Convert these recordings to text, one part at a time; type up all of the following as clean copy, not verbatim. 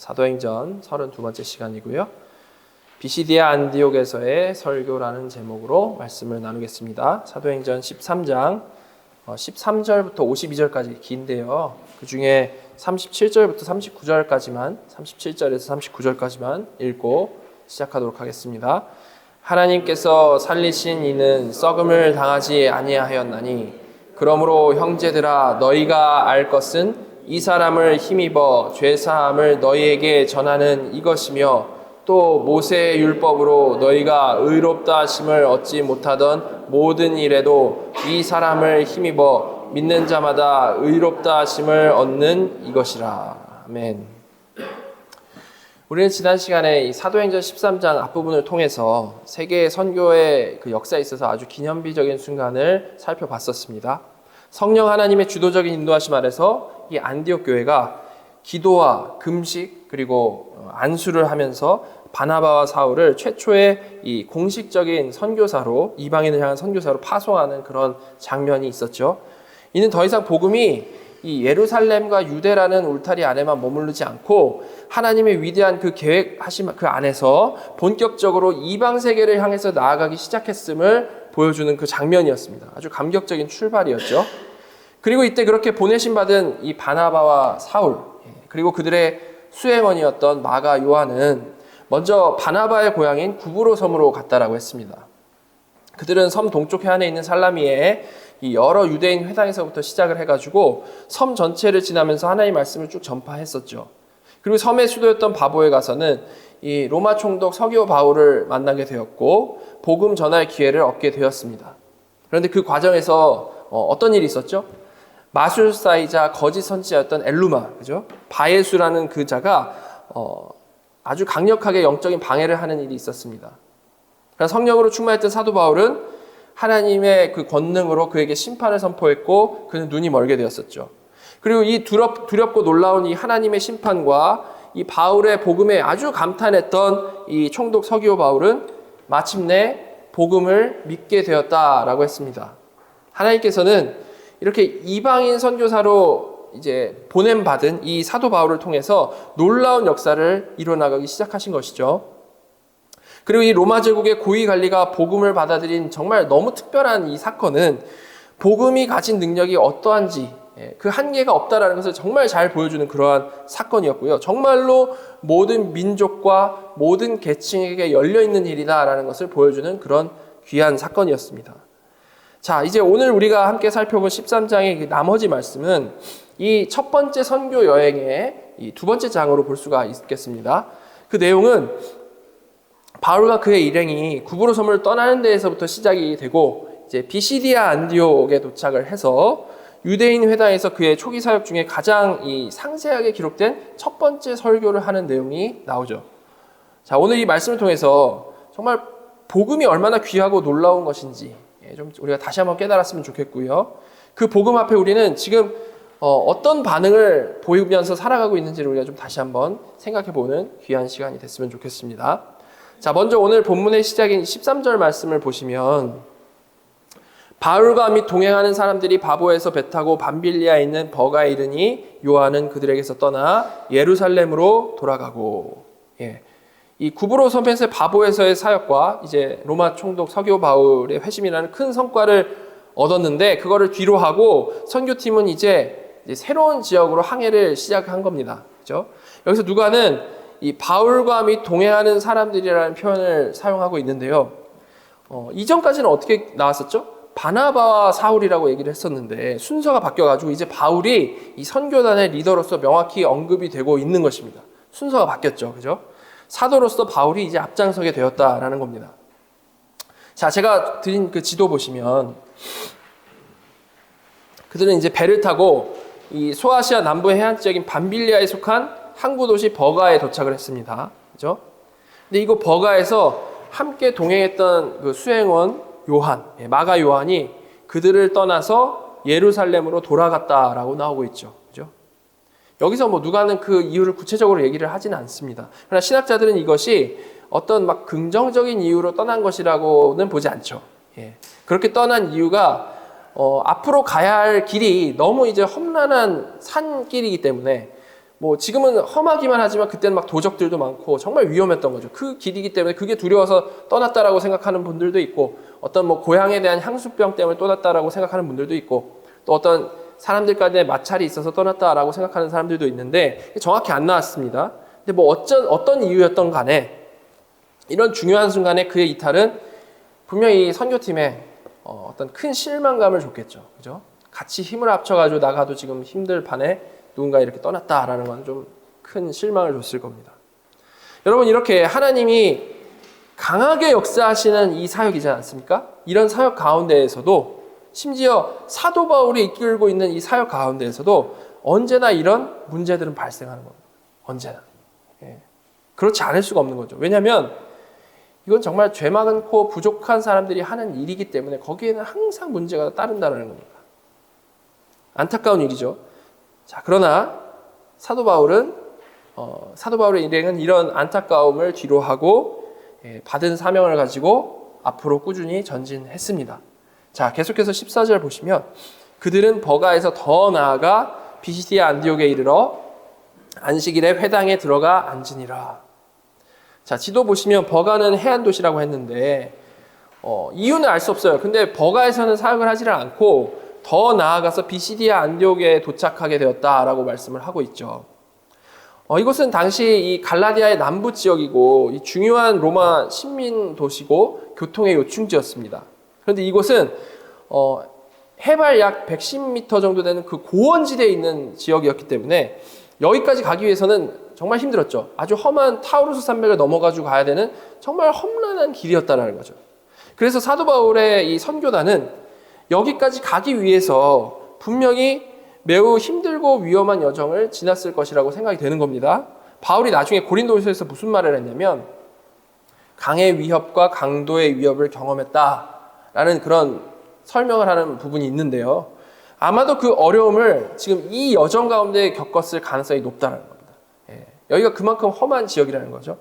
사도행전 32번째 시간이고요. 비시디아 안디옥에서의 설교라는 제목으로 말씀을 나누겠습니다. 사도행전 13장 13절부터 52절까지 긴데요. 그 중에 37절부터 39절까지만 37절에서 39절까지만 읽고 시작하도록 하겠습니다. 하나님께서 살리신 이는 썩음을 당하지 아니하였나니 그러므로 형제들아 너희가 알 것은 이 사람을 힘입어 죄사함을 너희에게 전하는 이것이며 또 모세의 율법으로 너희가 의롭다 하심을 얻지 못하던 모든 일에도 이 사람을 힘입어 믿는 자마다 의롭다 하심을 얻는 이것이라. 아멘. 우리는 지난 시간에 이 사도행전 13장 앞부분을 통해서 세계 선교의 그 역사에 있어서 아주 기념비적인 순간을 살펴봤었습니다. 성령 하나님의 주도적인 인도하심 아래서 이 안디옥 교회가 기도와 금식 그리고 안수를 하면서 바나바와 사울을 최초의 이 공식적인 선교사로 이방인을 향한 선교사로 파송하는 그런 장면이 있었죠. 이는 더 이상 복음이 이 예루살렘과 유대라는 울타리 안에만 머무르지 않고 하나님의 위대한 그 계획하심 그 안에서 본격적으로 이방 세계를 향해서 나아가기 시작했음을 보여주는 그 장면이었습니다. 아주 감격적인 출발이었죠. 그리고 이때 그렇게 보내심 받은 이 바나바와 사울 그리고 그들의 수행원이었던 마가 요한은 먼저 바나바의 고향인 구브로 섬으로 갔다라고 했습니다. 그들은 섬 동쪽 해안에 있는 살라미에 이 여러 유대인 회당에서부터 시작을 해가지고 섬 전체를 지나면서 하나님의 말씀을 쭉 전파했었죠. 그리고 섬의 수도였던 바보에 가서는 이 로마 총독 서기오 바울을 만나게 되었고 복음 전할 기회를 얻게 되었습니다. 그런데 그 과정에서 어떤 일이 있었죠? 마술사이자 거짓 선지자였던 엘루마, 그죠? 바예수라는 그 자가 아주 강력하게 영적인 방해를 하는 일이 있었습니다. 그래서 성령으로 충만했던 사도 바울은 하나님의 그 권능으로 그에게 심판을 선포했고 그는 눈이 멀게 되었었죠. 그리고 이 두렵고 놀라운 이 하나님의 심판과 이 바울의 복음에 아주 감탄했던 이 총독 서기오 바울은 마침내 복음을 믿게 되었다라고 했습니다. 하나님께서는 이렇게 이방인 선교사로 이제 보냄받은 이 사도 바울을 통해서 놀라운 역사를 이뤄나가기 시작하신 것이죠. 그리고 이 로마 제국의 고위 관리가 복음을 받아들인 정말 너무 특별한 이 사건은 복음이 가진 능력이 어떠한지 그 한계가 없다라는 것을 정말 잘 보여주는 그러한 사건이었고요. 정말로 모든 민족과 모든 계층에게 열려있는 일이다라는 것을 보여주는 그런 귀한 사건이었습니다. 자, 이제 오늘 우리가 함께 살펴본 13장의 나머지 말씀은 이 첫 번째 선교 여행의 이 두 번째 장으로 볼 수가 있겠습니다. 그 내용은 바울과 그의 일행이 구브로 섬을 떠나는 데에서부터 시작이 되고 이제 비시디아 안디옥에 도착을 해서 유대인 회당에서 그의 초기 사역 중에 가장 이 상세하게 기록된 첫 번째 설교를 하는 내용이 나오죠. 자, 오늘 이 말씀을 통해서 정말 복음이 얼마나 귀하고 놀라운 것인지 좀 우리가 다시 한번 깨달았으면 좋겠고요. 그 복음 앞에 우리는 지금 어떤 반응을 보이면서 살아가고 있는지를 우리가 좀 다시 한번 생각해보는 귀한 시간이 됐으면 좋겠습니다. 자, 먼저 오늘 본문의 시작인 13절 말씀을 보시면 바울과 및 동행하는 사람들이 바보에서 배 타고 밤빌리아에 있는 버가에 이르니 요한은 그들에게서 떠나 예루살렘으로 돌아가고 이 구브로 섬에서의 바보에서의 사역과 이제 로마 총독 서기오 바울의 회심이라는 큰 성과를 얻었는데 그거를 뒤로 하고 선교팀은 이제 새로운 지역으로 항해를 시작한 겁니다. 그죠? 여기서 누가는 이 바울과 및 동행하는 사람들이라는 표현을 사용하고 있는데요. 이전까지는 어떻게 나왔었죠? 바나바와 사울이라고 얘기를 했었는데 순서가 바뀌어가지고 이제 바울이 이 선교단의 리더로서 명확히 언급이 되고 있는 것입니다. 순서가 바뀌었죠. 그죠? 사도로서 바울이 이제 앞장서게 되었다라는 겁니다. 자, 제가 드린 그 지도 보시면 그들은 이제 배를 타고 이 소아시아 남부 해안 지역인 밤빌리아에 속한 항구 도시 버가에 도착을 했습니다. 그죠? 근데 이거 버가에서 함께 동행했던 그 수행원 요한, 마가 요한이 그들을 떠나서 예루살렘으로 돌아갔다라고 나오고 있죠. 그죠? 여기서 뭐 누가는 그 이유를 구체적으로 얘기를 하지는 않습니다. 그러나 신학자들은 이것이 어떤 막 긍정적인 이유로 떠난 것이라고는 보지 않죠. 그렇게 떠난 이유가 앞으로 가야 할 길이 너무 이제 험난한 산길이기 때문에 뭐 지금은 험하기만 하지만 그때는 막 도적들도 많고 정말 위험했던 거죠. 그 길이기 때문에 그게 두려워서 떠났다라고 생각하는 분들도 있고, 어떤 뭐 고향에 대한 향수병 때문에 떠났다라고 생각하는 분들도 있고, 또 어떤 사람들 간에 마찰이 있어서 떠났다라고 생각하는 사람들도 있는데 정확히 안 나왔습니다. 근데 뭐 어떤 이유였던 간에 이런 중요한 순간에 그의 이탈은 분명히 선교팀에 어떤 큰 실망감을 줬겠죠. 그죠? 같이 힘을 합쳐가지고 나가도 지금 힘들 판에 누군가 이렇게 떠났다라는 건 좀 큰 실망을 줬을 겁니다. 여러분, 이렇게 하나님이 강하게 역사하시는 이 사역이지 않습니까? 이런 사역 가운데에서도, 심지어 사도 바울이 이끌고 있는 이 사역 가운데에서도 언제나 이런 문제들은 발생하는 겁니다. 언제나. 그렇지 않을 수가 없는 거죠. 왜냐하면 이건 정말 죄 많고 부족한 사람들이 하는 일이기 때문에 거기에는 항상 문제가 따른다는 겁니다. 안타까운 일이죠. 자, 그러나 사도 바울의 일행은 이런 안타까움을 뒤로하고 받은 사명을 가지고 앞으로 꾸준히 전진했습니다. 자, 계속해서 14절 보시면 그들은 버가에서 더 나아가 비시디아 안디옥에 이르러 안식일에 회당에 들어가 앉으니라. 자, 지도 보시면 버가는 해안 도시라고 했는데 이유는 알 수 없어요. 근데 버가에서는 사역을 하지를 않고 더 나아가서 비시디아 안디옥에 도착하게 되었다라고 말씀을 하고 있죠. 이곳은 당시 이 갈라디아의 남부 지역이고 이 중요한 로마 식민 도시고 교통의 요충지였습니다. 그런데 이곳은 해발 약 110m 정도 되는 그 고원지대에 있는 지역이었기 때문에 여기까지 가기 위해서는 정말 힘들었죠. 아주 험한 타우루스 산맥을 넘어가지고 가야 되는 정말 험난한 길이었다는 거죠. 그래서 사도 바울의 이 선교단은 여기까지 가기 위해서 분명히 매우 힘들고 위험한 여정을 지났을 것이라고 생각이 되는 겁니다. 바울이 나중에 고린도서에서 무슨 말을 했냐면 강의 위협과 강도의 위협을 경험했다라는 그런 설명을 하는 부분이 있는데요. 아마도 그 어려움을 지금 이 여정 가운데 겪었을 가능성이 높다는 겁니다. 여기가 그만큼 험한 지역이라는 거죠.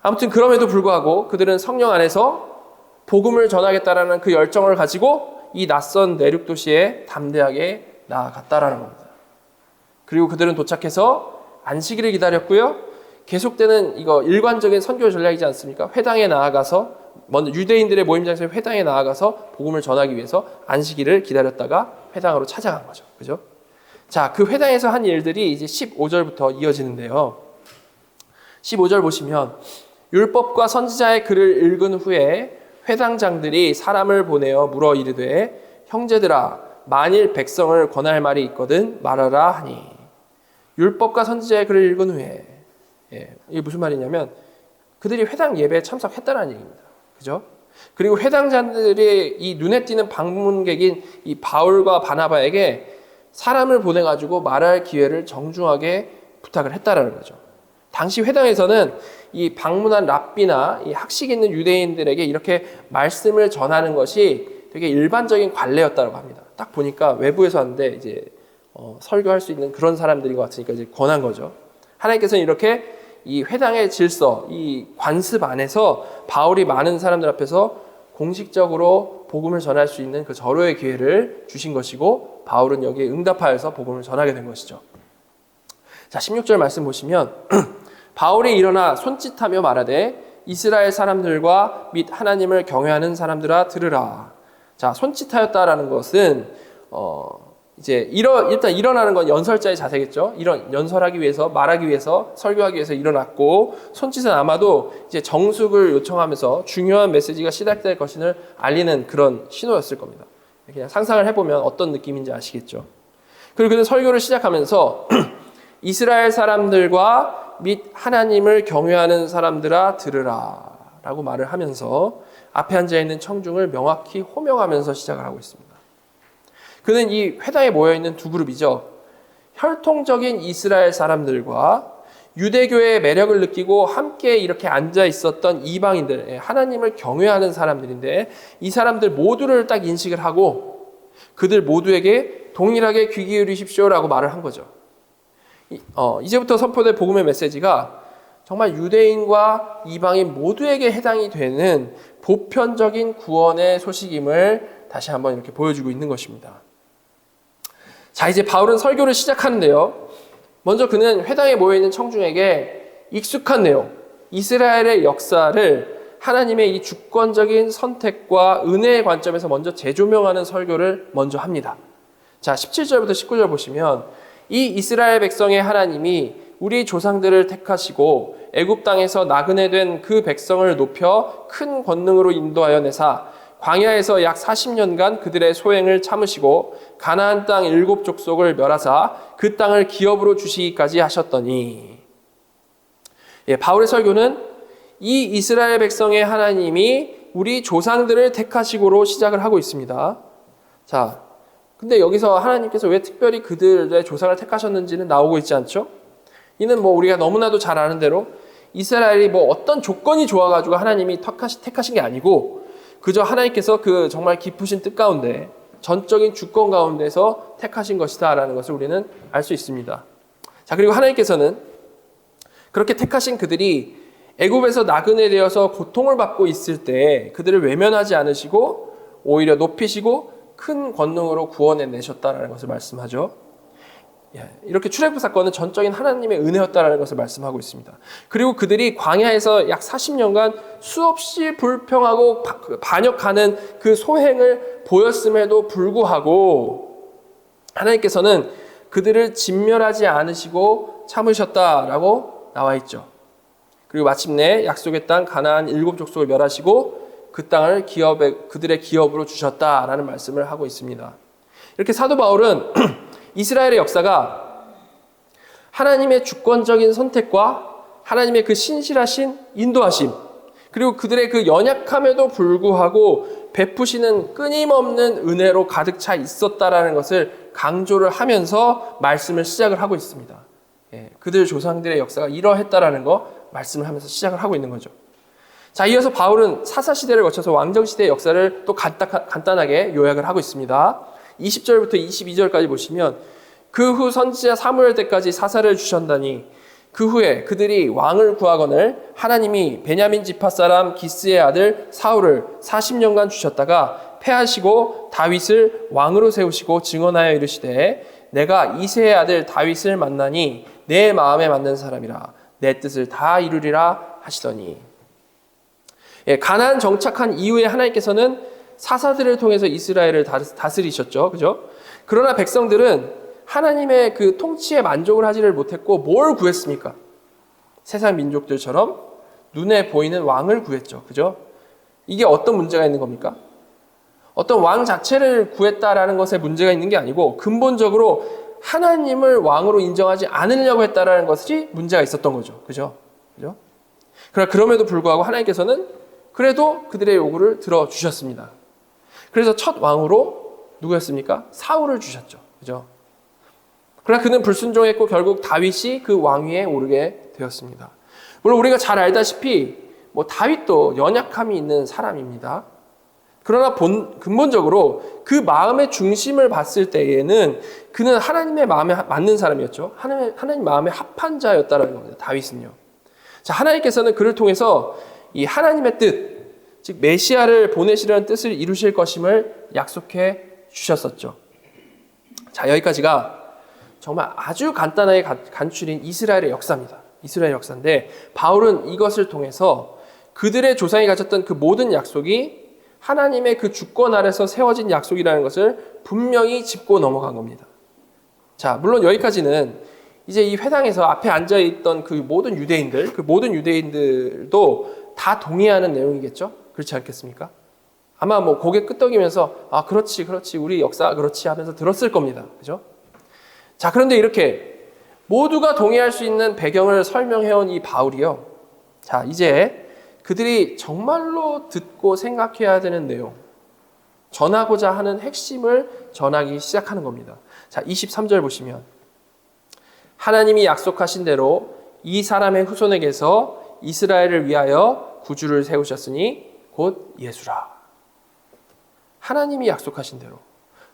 아무튼 그럼에도 불구하고 그들은 성령 안에서 복음을 전하겠다라는 그 열정을 가지고 이 낯선 내륙 도시에 담대하게 나아갔다라는 겁니다. 그리고 그들은 도착해서 안식일을 기다렸고요. 계속되는 이거 일관적인 선교 전략이지 않습니까? 회당에 나아가서 먼저 유대인들의 모임 장소에 회당에 나아가서 복음을 전하기 위해서 안식일을 기다렸다가 회당으로 찾아간 거죠. 그죠? 자, 그 회당에서 한 일들이 이제 15절부터 이어지는데요. 15절 보시면 율법과 선지자의 글을 읽은 후에 회당장들이 사람을 보내어 물어 이르되 형제들아 만일 백성을 권할 말이 있거든 말하라 하니. 율법과 선지자의 글을 읽은 후에 이게 무슨 말이냐면 그들이 회당 예배에 참석했다는 얘기입니다. 그죠? 그리고 회당자들이 이 눈에 띄는 방문객인 이 바울과 바나바에게 사람을 보내가지고 말할 기회를 정중하게 부탁을 했다라는 거죠. 당시 회당에서는 이 방문한 랍비나 이 학식 있는 유대인들에게 이렇게 말씀을 전하는 것이 되게 일반적인 관례였다고 합니다. 딱 보니까 외부에서 왔는데 이제 설교할 수 있는 그런 사람들인 것 같으니까 이제 권한 거죠. 하나님께서는 이렇게 이 회당의 질서, 이 관습 안에서 바울이 많은 사람들 앞에서 공식적으로 복음을 전할 수 있는 그 절호의 기회를 주신 것이고 바울은 여기에 응답하여서 복음을 전하게 된 것이죠. 자, 16절 말씀 보시면 바울이 일어나 손짓하며 말하되 이스라엘 사람들과 및 하나님을 경외하는 사람들아 들으라. 자, 손짓하였다라는 것은 이제 일단 일어나는 건 연설자의 자세겠죠. 연설하기 위해서, 말하기 위해서, 설교하기 위해서 일어났고, 손짓은 아마도 이제 정숙을 요청하면서 중요한 메시지가 시작될 것을 알리는 그런 신호였을 겁니다. 그냥 상상을 해보면 어떤 느낌인지 아시겠죠. 그리고 그는 설교를 시작하면서 이스라엘 사람들과 및 하나님을 경외하는 사람들아 들으라 라고 말을 하면서 앞에 앉아있는 청중을 명확히 호명하면서 시작을 하고 있습니다. 그는 이 회당에 모여있는 두 그룹이죠. 혈통적인 이스라엘 사람들과 유대교의 매력을 느끼고 함께 이렇게 앉아 있었던 이방인들, 하나님을 경외하는 사람들인데 이 사람들 모두를 딱 인식을 하고 그들 모두에게 동일하게 귀 기울이십시오라고 말을 한 거죠. 이제부터 선포될 복음의 메시지가 정말 유대인과 이방인 모두에게 해당이 되는 보편적인 구원의 소식임을 다시 한번 이렇게 보여주고 있는 것입니다. 자, 이제 바울은 설교를 시작하는데요. 먼저 그는 회당에 모여있는 청중에게 익숙한 내용, 이스라엘의 역사를 하나님의 이 주권적인 선택과 은혜의 관점에서 먼저 재조명하는 설교를 먼저 합니다. 자, 17절부터 19절 보시면 이 이스라엘 백성의 하나님이 우리 조상들을 택하시고 애굽 땅에서 나그네 된 그 백성을 높여 큰 권능으로 인도하여 내사 광야에서 약 40년간 그들의 소행을 참으시고 가나안 땅 7족속을 멸하사 그 땅을 기업으로 주시기까지 하셨더니, 바울의 설교는 이 이스라엘 백성의 하나님이 우리 조상들을 택하시고로 시작을 하고 있습니다. 자, 근데 여기서 하나님께서 왜 특별히 그들의 조상을 택하셨는지는 나오고 있지 않죠? 이는 우리가 너무나도 잘 아는 대로 이스라엘이 어떤 조건이 좋아가지고 하나님이 택하신 게 아니고 그저 하나님께서 그 정말 깊으신 뜻 가운데 전적인 주권 가운데서 택하신 것이다라는 것을 우리는 알 수 있습니다. 자, 그리고 하나님께서는 그렇게 택하신 그들이 애굽에서 나그네 되어서 고통을 받고 있을 때 그들을 외면하지 않으시고 오히려 높이시고 큰 권능으로 구원해 내셨다라는 것을 말씀하죠. 이렇게 출애굽 사건은 전적인 하나님의 은혜였다라는 것을 말씀하고 있습니다. 그리고 그들이 광야에서 약 40년간 수없이 불평하고 반역하는 그 소행을 보였음에도 불구하고 하나님께서는 그들을 진멸하지 않으시고 참으셨다라고 나와 있죠. 그리고 마침내 약속의 땅 가나안 7족속을 멸하시고 그 땅을 그들의 기업으로 주셨다라는 말씀을 하고 있습니다. 이렇게 사도 바울은 이스라엘의 역사가 하나님의 주권적인 선택과 하나님의 그 신실하신 인도하심, 그리고 그들의 그 연약함에도 불구하고 베푸시는 끊임없는 은혜로 가득 차 있었다라는 것을 강조를 하면서 말씀을 시작을 하고 있습니다. 그들 조상들의 역사가 이러했다라는 거 말씀을 하면서 시작을 하고 있는 거죠. 자, 이어서 바울은 사사시대를 거쳐서 왕정시대의 역사를 또 간단하게 요약을 하고 있습니다. 20절부터 22절까지 보시면 그 후 선지자 사무엘 때까지 사사를 주셨다니 그 후에 그들이 왕을 구하거늘 하나님이 베냐민 지파 사람 기스의 아들 사울을 40년간 주셨다가 패하시고 다윗을 왕으로 세우시고 증언하여 이르시되 내가 이새의 아들 다윗을 만나니 내 마음에 맞는 사람이라 내 뜻을 다 이루리라 하시더니, 가나안 정착한 이후에 하나님께서는 사사들을 통해서 이스라엘을 다스리셨죠. 그죠? 그러나 백성들은 하나님의 그 통치에 만족을 하지를 못했고 뭘 구했습니까? 세상 민족들처럼 눈에 보이는 왕을 구했죠. 그죠? 이게 어떤 문제가 있는 겁니까? 어떤 왕 자체를 구했다라는 것에 문제가 있는 게 아니고 근본적으로 하나님을 왕으로 인정하지 않으려고 했다라는 것이 문제가 있었던 거죠. 그죠? 그죠? 그럼에도 불구하고 하나님께서는 그래도 그들의 요구를 들어주셨습니다. 그래서 첫 왕으로 누구였습니까? 사울을 주셨죠. 그죠? 그러나 그는 불순종했고 결국 다윗이 그 왕위에 오르게 되었습니다. 물론 우리가 잘 알다시피 다윗도 연약함이 있는 사람입니다. 그러나 근본적으로 그 마음의 중심을 봤을 때에는 그는 하나님의 마음에 맞는 사람이었죠. 하나님 마음에 합한 자였다는 겁니다. 다윗은요. 자, 하나님께서는 그를 통해서 이 하나님의 뜻, 즉 메시아를 보내시려는 뜻을 이루실 것임을 약속해 주셨었죠. 자, 여기까지가 정말 아주 간단하게 간추린 이스라엘의 역사입니다. 이스라엘 역사인데 바울은 이것을 통해서 그들의 조상이 가졌던 그 모든 약속이 하나님의 그 주권 아래서 세워진 약속이라는 것을 분명히 짚고 넘어간 겁니다. 자, 물론 여기까지는 이제 이 회당에서 앞에 앉아있던 그 모든 유대인들도 다 동의하는 내용이겠죠? 그렇지 않겠습니까? 아마 고개 끄덕이면서 그렇지 우리 역사 그렇지 하면서 들었을 겁니다. 그죠? 자, 그런데 이렇게 모두가 동의할 수 있는 배경을 설명해온 이 바울이요. 자, 이제 그들이 정말로 듣고 생각해야 되는 내용, 전하고자 하는 핵심을 전하기 시작하는 겁니다. 자, 23절 보시면 하나님이 약속하신 대로 이 사람의 후손에게서 이스라엘을 위하여 구주를 세우셨으니 곧 예수라. 하나님이 약속하신 대로,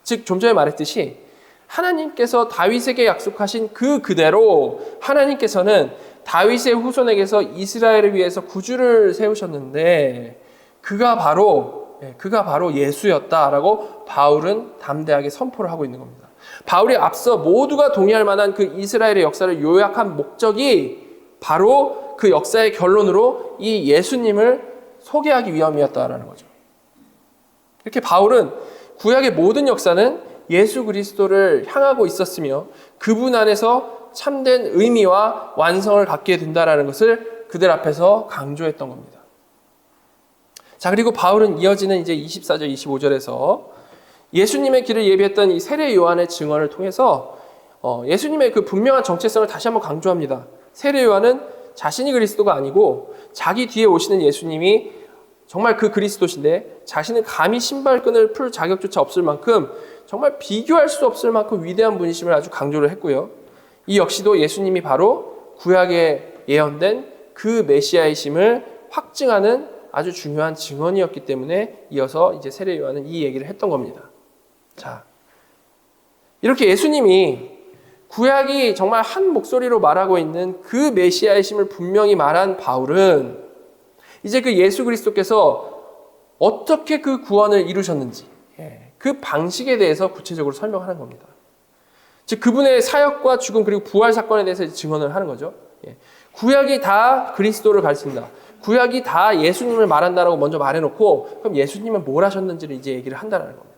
즉 좀 전에 말했듯이 하나님께서 다윗에게 약속하신 그대로 하나님께서는 다윗의 후손에게서 이스라엘을 위해서 구주를 세우셨는데 그가 바로 예수였다라고 바울은 담대하게 선포를 하고 있는 겁니다. 바울이 앞서 모두가 동의할 만한 그 이스라엘의 역사를 요약한 목적이 바로 그 역사의 결론으로 이 예수님을 소개하기 위함이었다라는 거죠. 이렇게 바울은 구약의 모든 역사는 예수 그리스도를 향하고 있었으며 그분 안에서 참된 의미와 완성을 갖게 된다라는 것을 그들 앞에서 강조했던 겁니다. 자, 그리고 바울은 이어지는 이제 24절, 25절에서 예수님의 길을 예비했던 이 세례 요한의 증언을 통해서 예수님의 그 분명한 정체성을 다시 한번 강조합니다. 세례 요한은 자신이 그리스도가 아니고 자기 뒤에 오시는 예수님이 정말 그 그리스도신데 자신은 감히 신발끈을 풀 자격조차 없을 만큼 정말 비교할 수 없을 만큼 위대한 분이심을 아주 강조를 했고요. 이 역시도 예수님이 바로 구약에 예언된 그 메시아이심을 확증하는 아주 중요한 증언이었기 때문에 이어서 이제 세례 요한은 이 얘기를 했던 겁니다. 자, 이렇게 예수님이 구약이 정말 한 목소리로 말하고 있는 그 메시아이심을 분명히 말한 바울은 이제 그 예수 그리스도께서 어떻게 그 구원을 이루셨는지 그 방식에 대해서 구체적으로 설명하는 겁니다. 즉 그분의 사역과 죽음 그리고 부활 사건에 대해서 증언을 하는 거죠. 구약이 다 그리스도를 가르친다. 구약이 다 예수님을 말한다라고 먼저 말해놓고 그럼 예수님은 뭘 하셨는지를 이제 얘기를 한다는 겁니다.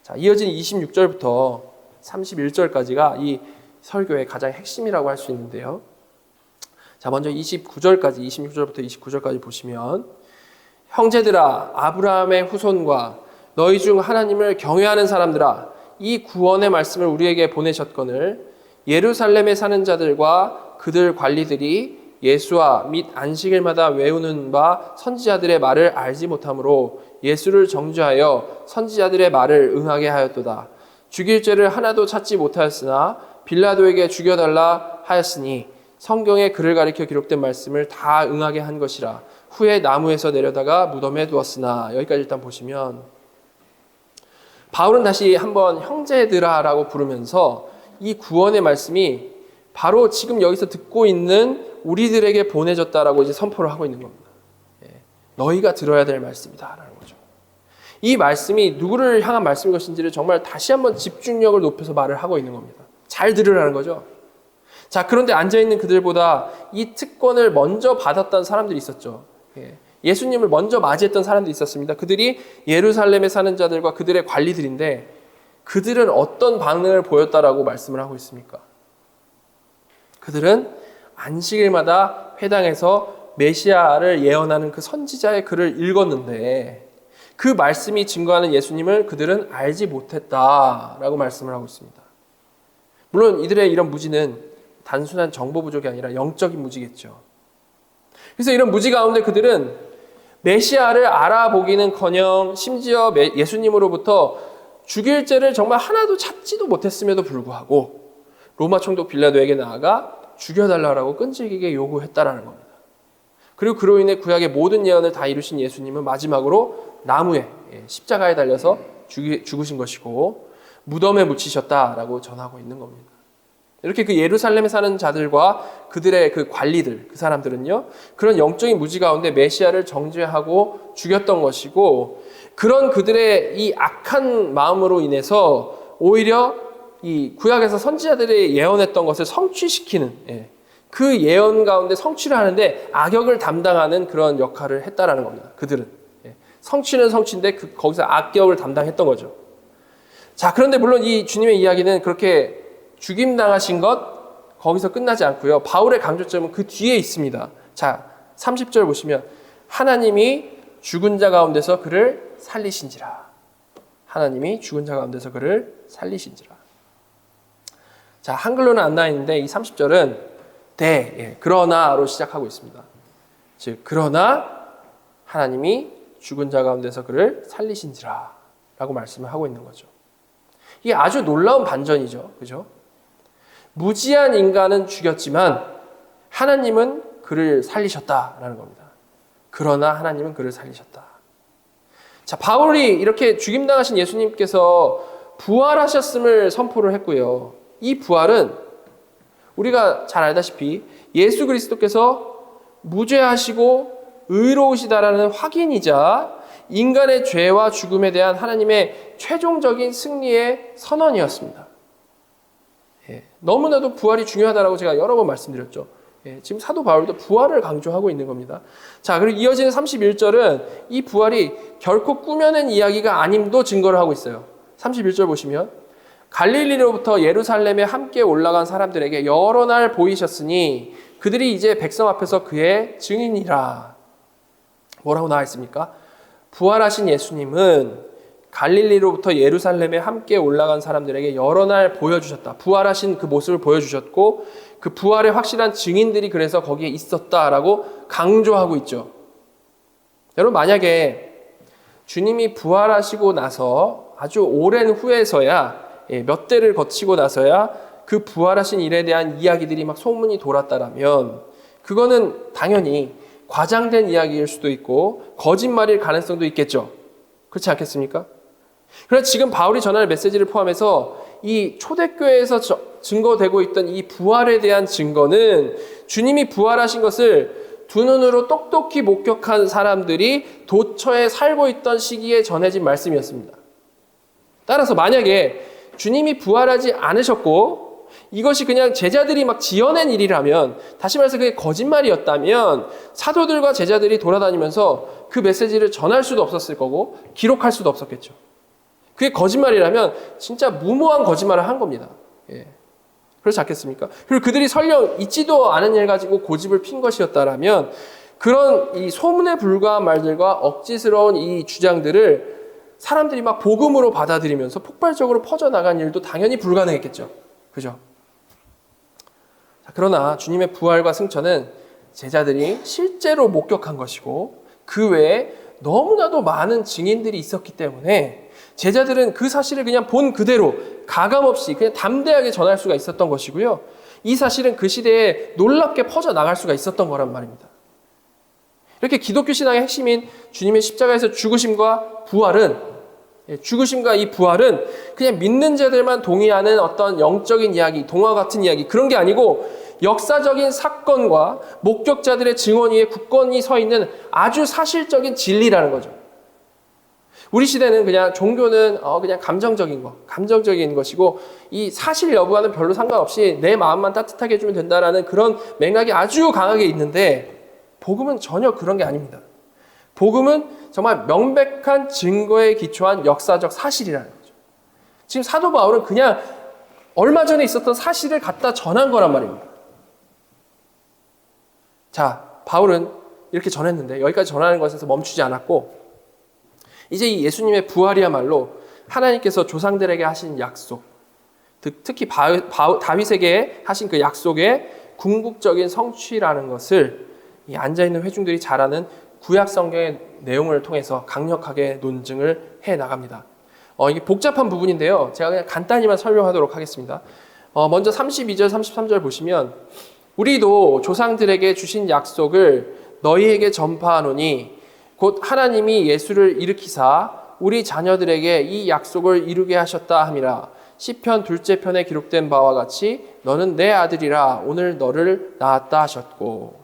자, 이어진 26절부터 31절까지가 이 설교의 가장 핵심이라고 할 수 있는데요. 자, 먼저 26절부터 29절까지 보시면 형제들아 아브라함의 후손과 너희 중 하나님을 경외하는 사람들아 이 구원의 말씀을 우리에게 보내셨거늘 예루살렘에 사는 자들과 그들 관리들이 예수와 및 안식일마다 외우는 바 선지자들의 말을 알지 못하므로 예수를 정죄하여 선지자들의 말을 응하게 하였도다. 죽일 죄를 하나도 찾지 못하였으나 빌라도에게 죽여달라 하였으니 성경에 그를 가리켜 기록된 말씀을 다 응하게 한 것이라. 후에 나무에서 내려다가 무덤에 두었으나. 여기까지 일단 보시면 바울은 다시 한번 형제들아라고 부르면서 이 구원의 말씀이 바로 지금 여기서 듣고 있는 우리들에게 보내졌다라고 이제 선포를 하고 있는 겁니다. 너희가 들어야 될 말씀이다라는 거죠. 이 말씀이 누구를 향한 말씀인 것인지를 정말 다시 한번 집중력을 높여서 말을 하고 있는 겁니다. 잘 들으라는 거죠. 자, 그런데 앉아있는 그들보다 이 특권을 먼저 받았던 사람들이 있었죠. 예수님을 먼저 맞이했던 사람들이 있었습니다. 그들이 예루살렘에 사는 자들과 그들의 관리들인데 그들은 어떤 반응을 보였다라고 말씀을 하고 있습니까? 그들은 안식일마다 회당에서 메시아를 예언하는 그 선지자의 글을 읽었는데 그 말씀이 증거하는 예수님을 그들은 알지 못했다라고 말씀을 하고 있습니다. 물론 이들의 이런 무지는 단순한 정보 부족이 아니라 영적인 무지겠죠. 그래서 이런 무지 가운데 그들은 메시아를 알아보기는커녕 심지어 예수님으로부터 죽일 죄를 정말 하나도 찾지도 못했음에도 불구하고 로마 총독 빌라도에게 나아가 죽여달라고 끈질기게 요구했다라는 겁니다. 그리고 그로 인해 구약의 모든 예언을 다 이루신 예수님은 마지막으로 나무에 십자가에 달려서 죽으신 것이고 무덤에 묻히셨다라고 전하고 있는 겁니다. 이렇게 그 예루살렘에 사는 자들과 그들의 그 관리들, 그 사람들은요, 그런 영적인 무지 가운데 메시아를 정죄하고 죽였던 것이고, 그런 그들의 이 악한 마음으로 인해서 오히려 이 구약에서 선지자들이 예언했던 것을 성취시키는, 그 예언 가운데 성취를 하는데 악역을 담당하는 그런 역할을 했다라는 겁니다. 그들은. 성취는 성취인데 거기서 악역을 담당했던 거죠. 자, 그런데 물론 이 주님의 이야기는 그렇게 죽임당하신 것 거기서 끝나지 않고요. 바울의 강조점은 그 뒤에 있습니다. 자, 30절 보시면 하나님이 죽은 자 가운데서 그를 살리신지라. 하나님이 죽은 자 가운데서 그를 살리신지라. 자, 한글로는 안 나와 있는데 이 30절은 그러나로 시작하고 있습니다. 즉, 그러나 하나님이 죽은 자 가운데서 그를 살리신지라 라고 말씀을 하고 있는 거죠. 이게 아주 놀라운 반전이죠. 그죠? 무지한 인간은 죽였지만 하나님은 그를 살리셨다라는 겁니다. 그러나 하나님은 그를 살리셨다. 자, 바울이 이렇게 죽임당하신 예수님께서 부활하셨음을 선포를 했고요. 이 부활은 우리가 잘 알다시피 예수 그리스도께서 무죄하시고 의로우시다라는 확인이자 인간의 죄와 죽음에 대한 하나님의 최종적인 승리의 선언이었습니다. 너무나도 부활이 중요하다라고 제가 여러 번 말씀드렸죠. 지금 사도 바울도 부활을 강조하고 있는 겁니다. 자, 그리고 이어지는 31절은 이 부활이 결코 꾸며낸 이야기가 아님도 증거를 하고 있어요. 31절 보시면 갈릴리로부터 예루살렘에 함께 올라간 사람들에게 여러 날 보이셨으니 그들이 이제 백성 앞에서 그의 증인이라. 뭐라고 나와 있습니까? 부활하신 예수님은 갈릴리로부터 예루살렘에 함께 올라간 사람들에게 여러 날 보여주셨다. 부활하신 그 모습을 보여주셨고 그 부활의 확실한 증인들이 그래서 거기에 있었다라고 강조하고 있죠. 여러분, 만약에 주님이 부활하시고 나서 아주 오랜 후에서야 몇 대를 거치고 나서야 그 부활하신 일에 대한 이야기들이 막 소문이 돌았다라면 그거는 당연히 과장된 이야기일 수도 있고 거짓말일 가능성도 있겠죠. 그렇지 않겠습니까? 그래서 지금 바울이 전하는 메시지를 포함해서 이 초대교회에서 증거되고 있던 이 부활에 대한 증거는 주님이 부활하신 것을 두 눈으로 똑똑히 목격한 사람들이 도처에 살고 있던 시기에 전해진 말씀이었습니다. 따라서 만약에 주님이 부활하지 않으셨고 이것이 그냥 제자들이 막 지어낸 일이라면, 다시 말해서 그게 거짓말이었다면 사도들과 제자들이 돌아다니면서 그 메시지를 전할 수도 없었을 거고 기록할 수도 없었겠죠. 그게 거짓말이라면 진짜 무모한 거짓말을 한 겁니다. 그렇지 않겠습니까? 그리고 그들이 설령 있지도 않은 일 가지고 고집을 핀 것이었다라면 그런 이 소문에 불과한 말들과 억지스러운 이 주장들을 사람들이 막 복음으로 받아들이면서 폭발적으로 퍼져나간 일도 당연히 불가능했겠죠. 그죠? 그러나 주님의 부활과 승천은 제자들이 실제로 목격한 것이고 그 외에 너무나도 많은 증인들이 있었기 때문에 제자들은 그 사실을 그냥 본 그대로 가감없이 그냥 담대하게 전할 수가 있었던 것이고요. 이 사실은 그 시대에 놀랍게 퍼져나갈 수가 있었던 거란 말입니다. 이렇게 기독교 신앙의 핵심인 주님의 십자가에서 죽으심과 부활은, 죽으심과 이 부활은 그냥 믿는 자들만 동의하는 어떤 영적인 이야기, 동화 같은 이야기, 그런 게 아니고 역사적인 사건과 목격자들의 증언 위에 굳건히 서 있는 아주 사실적인 진리라는 거죠. 우리 시대는 그냥 종교는 그냥 감정적인 것이고 이 사실 여부와는 별로 상관없이 내 마음만 따뜻하게 해주면 된다라는 그런 맥락이 아주 강하게 있는데, 복음은 전혀 그런 게 아닙니다. 복음은 정말 명백한 증거에 기초한 역사적 사실이라는 거죠. 지금 사도 바울은 그냥 얼마 전에 있었던 사실을 갖다 전한 거란 말입니다. 자, 바울은 이렇게 전했는데 여기까지 전하는 것에서 멈추지 않았고 이제 이 예수님의 부활이야말로 하나님께서 조상들에게 하신 약속, 특히 다윗에게 하신 그 약속의 궁극적인 성취라는 것을 이 앉아있는 회중들이 잘 아는 구약 성경의 내용을 통해서 강력하게 논증을 해 나갑니다. 이게 복잡한 부분인데요. 제가 그냥 간단히만 설명하도록 하겠습니다. 먼저 32절, 33절 보시면 우리도 조상들에게 주신 약속을 너희에게 전파하노니 곧 하나님이 예수를 일으키사 우리 자녀들에게 이 약속을 이루게 하셨다 함이라. 시편 2째 편에 기록된 바와 같이 너는 내 아들이라 오늘 너를 낳았다 하셨고.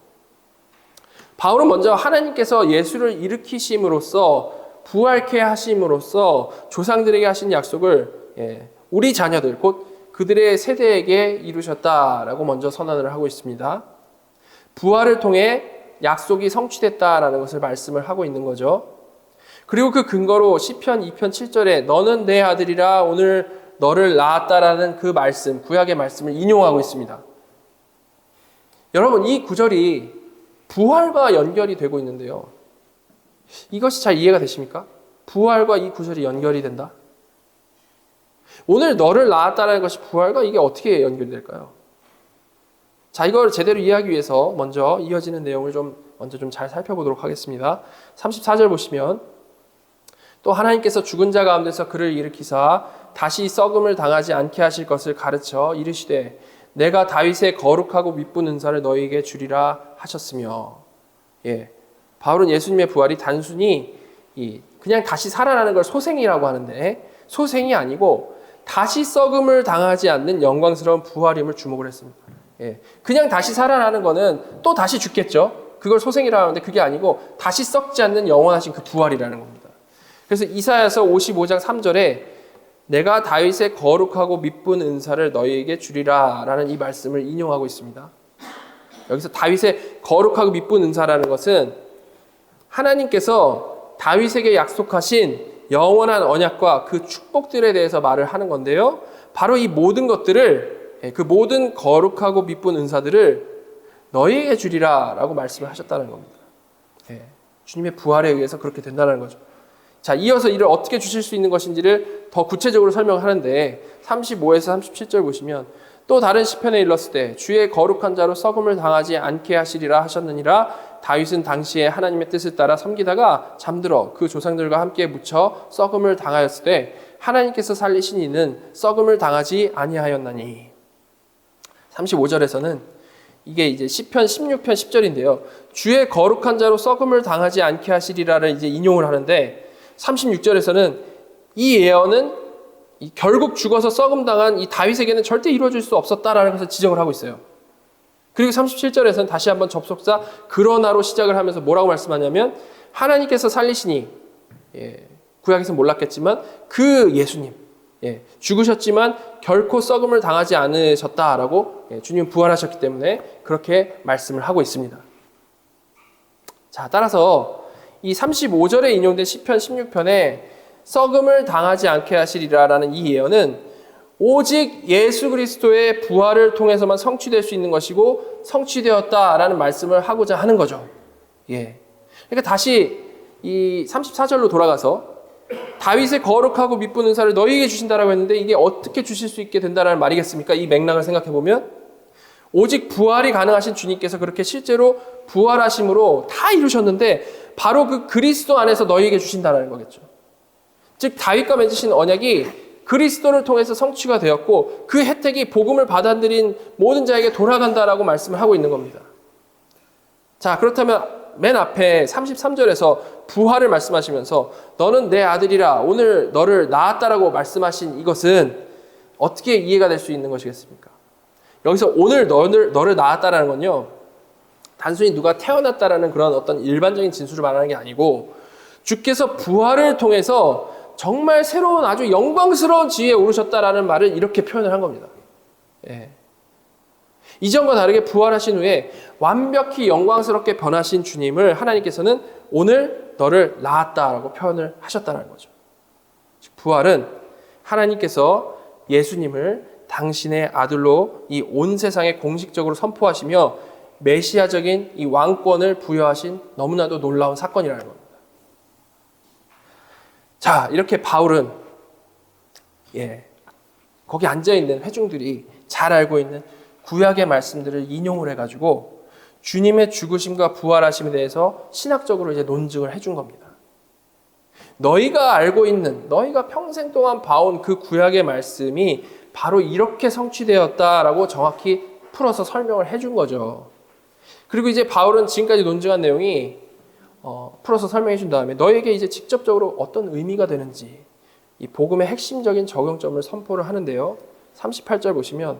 바울은 먼저 하나님께서 예수를 일으키심으로써 부활케 하심으로써 조상들에게 하신 약속을 우리 자녀들 곧 그들의 세대에게 이루셨다라고 먼저 선언을 하고 있습니다. 부활을 통해 약속이 성취됐다라는 것을 말씀을 하고 있는 거죠. 그리고 그 근거로 시편 2편 7절에 너는 내 아들이라 오늘 너를 낳았다라는 그 말씀, 구약의 말씀을 인용하고 있습니다. 여러분, 이 구절이 부활과 연결이 되고 있는데요. 이것이 잘 이해가 되십니까? 부활과 이 구절이 연결이 된다? 오늘 너를 낳았다라는 것이 부활과 이게 어떻게 연결될까요? 자, 이걸 제대로 이해하기 위해서 먼저 이어지는 내용을 먼저 잘 살펴보도록 하겠습니다. 34절 보시면 또 하나님께서 죽은 자 가운데서 그를 일으키사 다시 썩음을 당하지 않게 하실 것을 가르쳐 이르시되 내가 다윗의 거룩하고 미쁜 은사를 너희에게 주리라 하셨으며. 바울은 예수님의 부활이 단순히 그냥 다시 살아나는 걸 소생이라고 하는데 소생이 아니고 다시 썩음을 당하지 않는 영광스러운 부활임을 주목을 했습니다. 그냥 다시 살아나는 거는 또 다시 죽겠죠. 그걸 소생이라고 하는데 그게 아니고 다시 썩지 않는 영원하신 그 부활이라는 겁니다. 그래서 이사야서 55장 3절에 내가 다윗의 거룩하고 미쁜 은사를 너희에게 주리라 라는 이 말씀을 인용하고 있습니다. 여기서 다윗의 거룩하고 미쁜 은사라는 것은 하나님께서 다윗에게 약속하신 영원한 언약과 그 축복들에 대해서 말을 하는 건데요. 바로 이 모든 것들을, 그 모든 거룩하고 미쁜 은사들을 너희에게 주리라 라고 말씀을 하셨다는 겁니다. 주님의 부활에 의해서 그렇게 된다는 거죠. 자, 이어서 이를 어떻게 주실 수 있는 것인지를 더 구체적으로 설명하는데 35에서 37절 보시면 또 다른 시편에 일렀을 때 주의 거룩한 자로 썩음을 당하지 않게 하시리라 하셨느니라. 다윗은 당시에 하나님의 뜻을 따라 섬기다가 잠들어 그 조상들과 함께 묻혀 썩음을 당하였을 때 하나님께서 살리신 이는 썩음을 당하지 아니하였나니. 35절에서는 이게 이제 시편 16편 10절인데요. 주의 거룩한 자로 썩음을 당하지 않게 하시리라를 이제 인용을 하는데 36절에서는 이 예언은 결국 죽어서 썩음 당한 이 다윗에게는 절대 이루어질 수 없었다라는 것을 지적을 하고 있어요. 그리고 37절에서는 다시 한번 접속사 그러나로 시작을 하면서 뭐라고 말씀하냐면 하나님께서 살리시니, 구약에서 몰랐겠지만 그 예수님, 죽으셨지만 결코 썩음을 당하지 않으셨다라고, 주님 부활하셨기 때문에 그렇게 말씀을 하고 있습니다. 자, 따라서 이 35절에 인용된 시편 16편에 썩음을 당하지 않게 하시리라라는 이 예언은 오직 예수 그리스도의 부활을 통해서만 성취될 수 있는 것이고 성취되었다라는 말씀을 하고자 하는 거죠. 그러니까 다시 이 34절로 돌아가서 다윗의 거룩하고 미쁜 은사를 너희에게 주신다라고 했는데 이게 어떻게 주실 수 있게 된다라는 말이겠습니까? 이 맥락을 생각해 보면 오직 부활이 가능하신 주님께서 그렇게 실제로 부활하심으로 다 이루셨는데 바로 그 그리스도 안에서 너희에게 주신다라는 거겠죠. 즉 다윗과 맺으신 언약이 그리스도를 통해서 성취가 되었고 그 혜택이 복음을 받아들인 모든 자에게 돌아간다라고 말씀을 하고 있는 겁니다. 자, 그렇다면 맨 앞에 33절에서 부활을 말씀하시면서 너는 내 아들이라 오늘 너를 낳았다라고 말씀하신 이것은 어떻게 이해가 될 수 있는 것이겠습니까? 여기서 오늘 너를 낳았다라는 건요, 단순히 누가 태어났다라는 그런 어떤 일반적인 진술을 말하는 게 아니고 주께서 부활을 통해서 정말 새로운 아주 영광스러운 지위에 오르셨다라는 말을 이렇게 표현을 한 겁니다. 이전과 다르게 부활하신 후에 완벽히 영광스럽게 변하신 주님을 하나님께서는 오늘 너를 낳았다라고 표현을 하셨다는 거죠. 부활은 하나님께서 예수님을 당신의 아들로 이 온 세상에 공식적으로 선포하시며 메시아적인 이 왕권을 부여하신 너무나도 놀라운 사건이라는 겁니다. 자, 이렇게 바울은 거기 앉아있는 회중들이 잘 알고 있는 구약의 말씀들을 인용을 해가지고 주님의 죽으심과 부활하심에 대해서 신학적으로 이제 논증을 해준 겁니다. 너희가 알고 있는, 너희가 평생 동안 봐온 그 구약의 말씀이 바로 이렇게 성취되었다라고 정확히 풀어서 설명을 해준 거죠. 그리고 이제 바울은 지금까지 논증한 내용이 풀어서 설명해 준 다음에 너에게 이제 직접적으로 어떤 의미가 되는지 이 복음의 핵심적인 적용점을 선포를 하는데요. 38절 보시면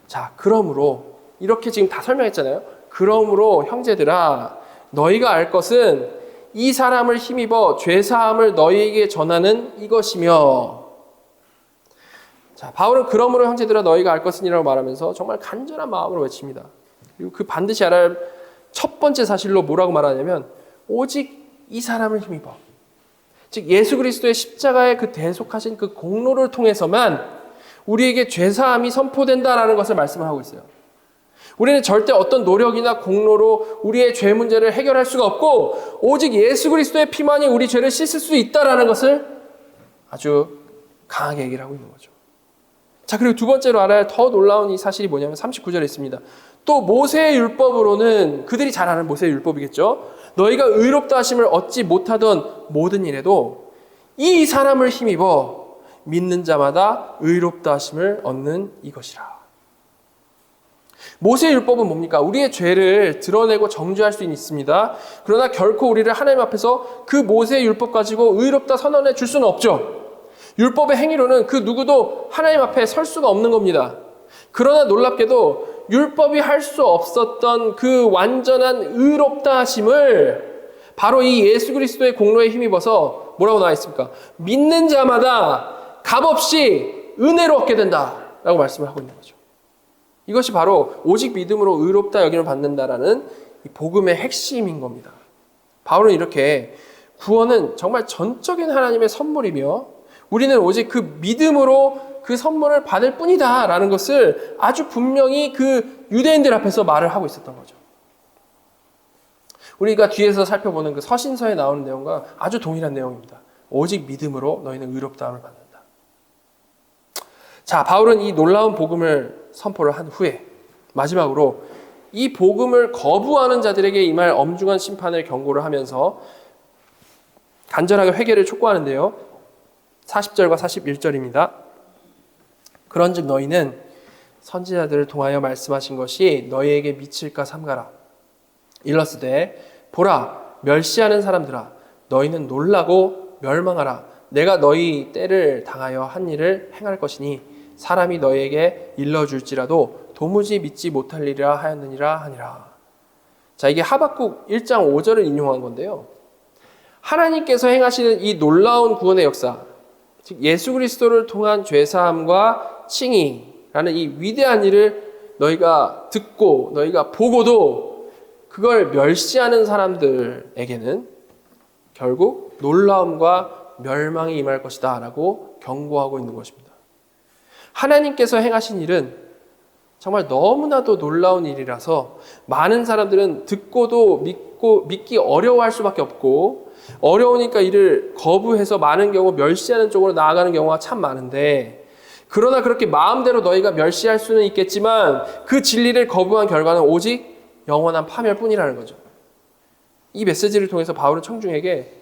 자, 그러므로 이렇게 지금 다 설명했잖아요. 그러므로 형제들아 너희가 알 것은 이 사람을 힘입어 죄사함을 너희에게 전하는 이것이며. 자, 바울은 그러므로 형제들아 너희가 알 것은이라고 말하면서 정말 간절한 마음으로 외칩니다. 그리고 그 반드시 알아야 할 첫 번째 사실로 뭐라고 말하냐면 오직 이 사람을 힘입어. 즉 예수 그리스도의 십자가의 그 대속하신 그 공로를 통해서만 우리에게 죄사함이 선포된다라는 것을 말씀을 하고 있어요. 우리는 절대 어떤 노력이나 공로로 우리의 죄 문제를 해결할 수가 없고 오직 예수 그리스도의 피만이 우리 죄를 씻을 수 있다라는 것을 아주 강하게 얘기를 하고 있는 거죠. 자, 그리고 두 번째로 알아야 할 더 놀라운 이 사실이 뭐냐면 39절에 있습니다. 또 모세의 율법으로는 그들이 잘 아는 모세의 율법이겠죠. 너희가 의롭다 하심을 얻지 못하던 모든 일에도 이 사람을 힘입어 믿는 자마다 의롭다 하심을 얻는 이것이라. 모세의 율법은 뭡니까? 우리의 죄를 드러내고 정죄할 수 있습니다. 그러나 결코 우리를 하나님 앞에서 그 모세의 율법 가지고 의롭다 선언해 줄 수는 없죠. 율법의 행위로는 그 누구도 하나님 앞에 설 수가 없는 겁니다. 그러나 놀랍게도 율법이 할 수 없었던 그 완전한 의롭다 하심을 바로 이 예수 그리스도의 공로에 힘입어서 뭐라고 나와 있습니까? 믿는 자마다 값없이 은혜로 얻게 된다라고 말씀을 하고 있는 거죠. 이것이 바로 오직 믿음으로 의롭다 여김을 받는다라는 이 복음의 핵심인 겁니다. 바울은 이렇게 구원은 정말 전적인 하나님의 선물이며 우리는 오직 그 믿음으로 그 선물을 받을 뿐이다 라는 것을 아주 분명히 그 유대인들 앞에서 말을 하고 있었던 거죠. 우리가 뒤에서 살펴보는 그 서신서에 나오는 내용과 아주 동일한 내용입니다. 오직 믿음으로 너희는 의롭다함을 받는다. 자, 바울은 이 놀라운 복음을 선포를 한 후에 마지막으로 이 복음을 거부하는 자들에게 임할 엄중한 심판을 경고를 하면서 간절하게 회개를 촉구하는데요. 40절과 41절입니다. 그런즉 너희는 선지자들을 통하여 말씀하신 것이 너희에게 미칠까 삼가라. 일러스되 보라 멸시하는 사람들아 너희는 놀라고 멸망하라. 내가 너희 때를 당하여 한 일을 행할 것이니 사람이 너희에게 일러줄지라도 도무지 믿지 못할 일이라 하였느니라 하니라. 자, 이게 하박국 1장 5절을 인용한 건데요. 하나님께서 행하시는 이 놀라운 구원의 역사, 즉 예수 그리스도를 통한 죄사함과 칭의라는 이 위대한 일을 너희가 듣고 너희가 보고도 그걸 멸시하는 사람들에게는 결국 놀라움과 멸망이 임할 것이다 라고 경고하고 있는 것입니다. 하나님께서 행하신 일은 정말 너무나도 놀라운 일이라서 많은 사람들은 듣고도 믿기 어려워할 수밖에 없고 어려우니까 이를 거부해서 많은 경우 멸시하는 쪽으로 나아가는 경우가 참 많은데 그러나 그렇게 마음대로 너희가 멸시할 수는 있겠지만 그 진리를 거부한 결과는 오직 영원한 파멸뿐이라는 거죠. 이 메시지를 통해서 바울은 청중에게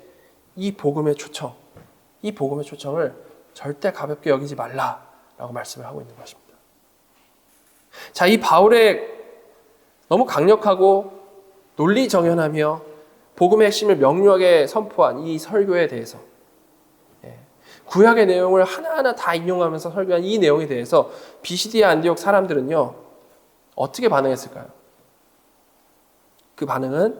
이 복음의 초청을 절대 가볍게 여기지 말라라고 말씀을 하고 있는 것입니다. 자, 이 바울의 너무 강력하고 논리정연하며 복음의 핵심을 명료하게 선포한 이 설교에 대해서 구약의 내용을 하나하나 다 인용하면서 설교한 이 내용에 대해서 비시디아 안디옥 사람들은요 어떻게 반응했을까요? 그 반응은